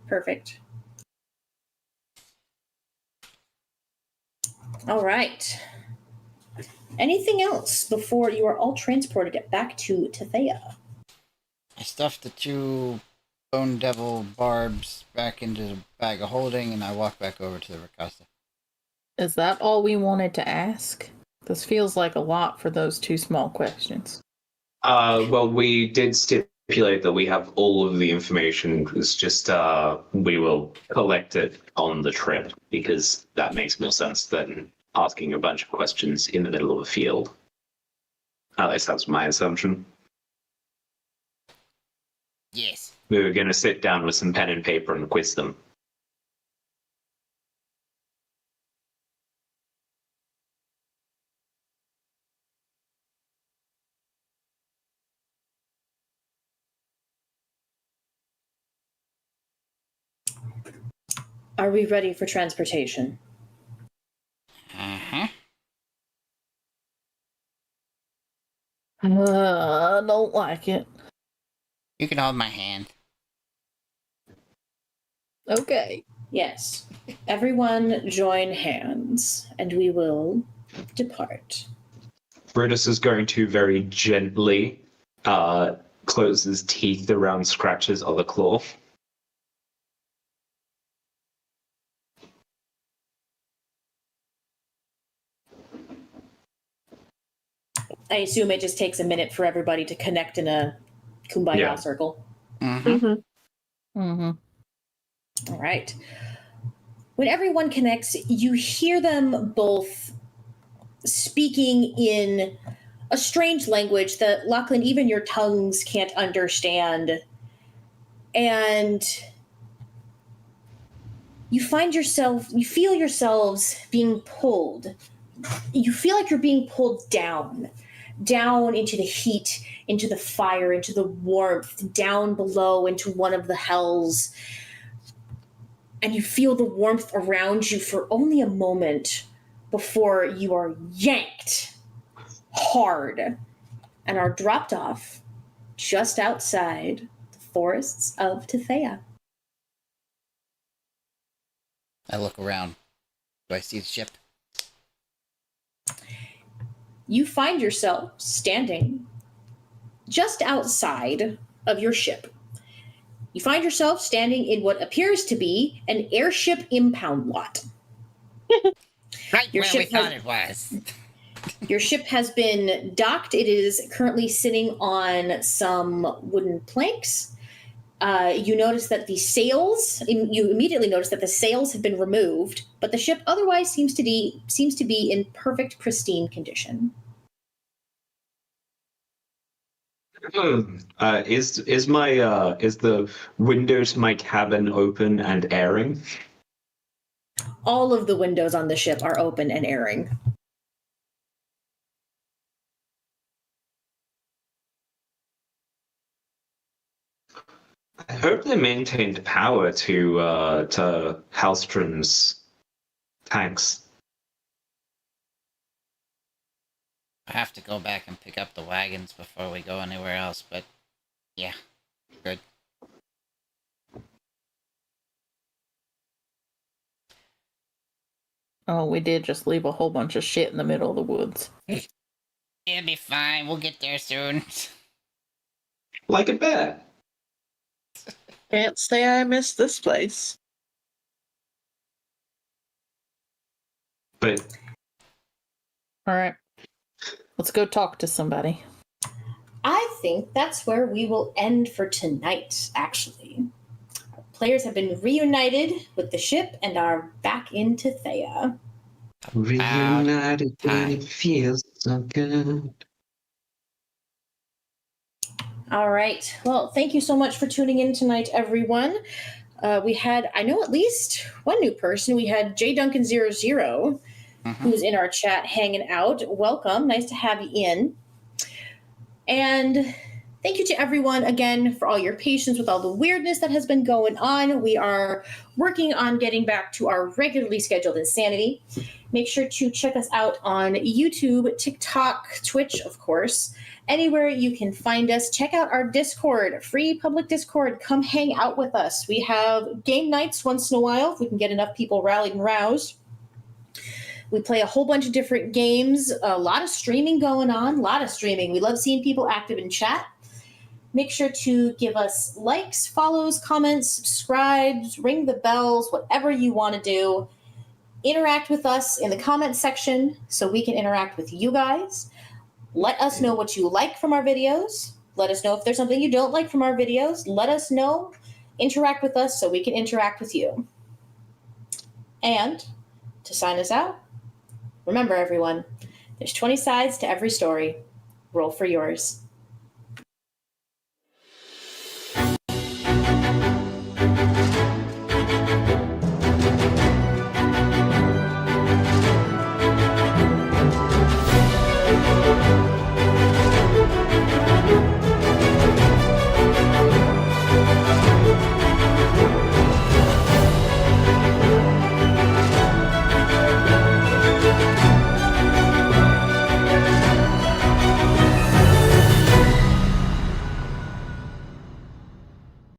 Perfect. All right. Anything else before you are all transported back to Tethea? I stuffed the 2 Bone Devil barbs back into the bag of holding, and I walk back over to the Raakshasa. Is that all we wanted to ask? This feels like a lot for those 2 small questions. Well, we did stipulate that we have all of the information. It's just we will collect it on the trip, because that makes more sense than asking a bunch of questions in the middle of a field. At least that's my assumption. Yes. We were going to sit down with some pen and paper and quiz them. Are we ready for transportation? Uh-huh. I don't like it. You can hold my hand. Okay. Yes. Everyone join hands, and we will depart. Brutus is going to very gently close his teeth around Scratch's other claw. I assume it just takes a minute for everybody to connect in a kumbaya circle. Mm-hmm. Mm-hmm. All right. When everyone connects, you hear them both speaking in a strange language that, Lachlan, even your tongues can't understand. And you feel yourselves being pulled. You feel like you're being pulled down into the heat, into the fire, into the warmth, down below into one of the hells. And you feel the warmth around you for only a moment before you are yanked hard and are dropped off just outside the forests of Tethea. I look around. Do I see the ship? You find yourself standing just outside of your ship. You find yourself standing in what appears to be an airship impound lot. Right Your where we ship has- thought it was. Your ship has been docked. It is currently sitting on some wooden planks. You notice that the sails. You immediately notice that the sails have been removed, but the ship otherwise seems to be in perfect, pristine condition. Is the window to my cabin open and airing? All of the windows on the ship are open and airing. I hope they maintained power to Hallstrom's tanks. I have to go back and pick up the wagons before we go anywhere else, but yeah, good. Oh, we did just leave a whole bunch of shit in the middle of the woods. It'll be fine. We'll get there soon. Like a bear. Can't say I miss this place. But All right. Let's go talk to somebody. I think that's where we will end for tonight, actually. Our players have been reunited with the ship and are back into Thea. reunited and it feels so good. All right. Well, thank you so much for tuning in tonight, everyone. We had, I know, at least one new person. We had J Duncan00, who's in our chat hanging out. Welcome. Nice to have you in. And thank you to everyone again for all your patience with all the weirdness that has been going on. We are working on getting back to our regularly scheduled insanity. Make sure to check us out on YouTube, TikTok, Twitch, of course. Anywhere you can find us. Check out our Discord, free public Discord. Come hang out with us. We have game nights once in a while if we can get enough people rallied and roused. We play a whole bunch of different games, a lot of streaming going on, a lot of streaming. We love seeing people active in chat. Make sure to give us likes, follows, comments, subscribes, ring the bells, whatever you want to do. Interact with us in the comments section so we can interact with you guys. Let us know what you like from our videos. Let us know if there's something you don't like from our videos. Let us know. Interact with us so we can interact with you. And to sign us out, remember, everyone, there's 20 sides to every story. Roll for yours.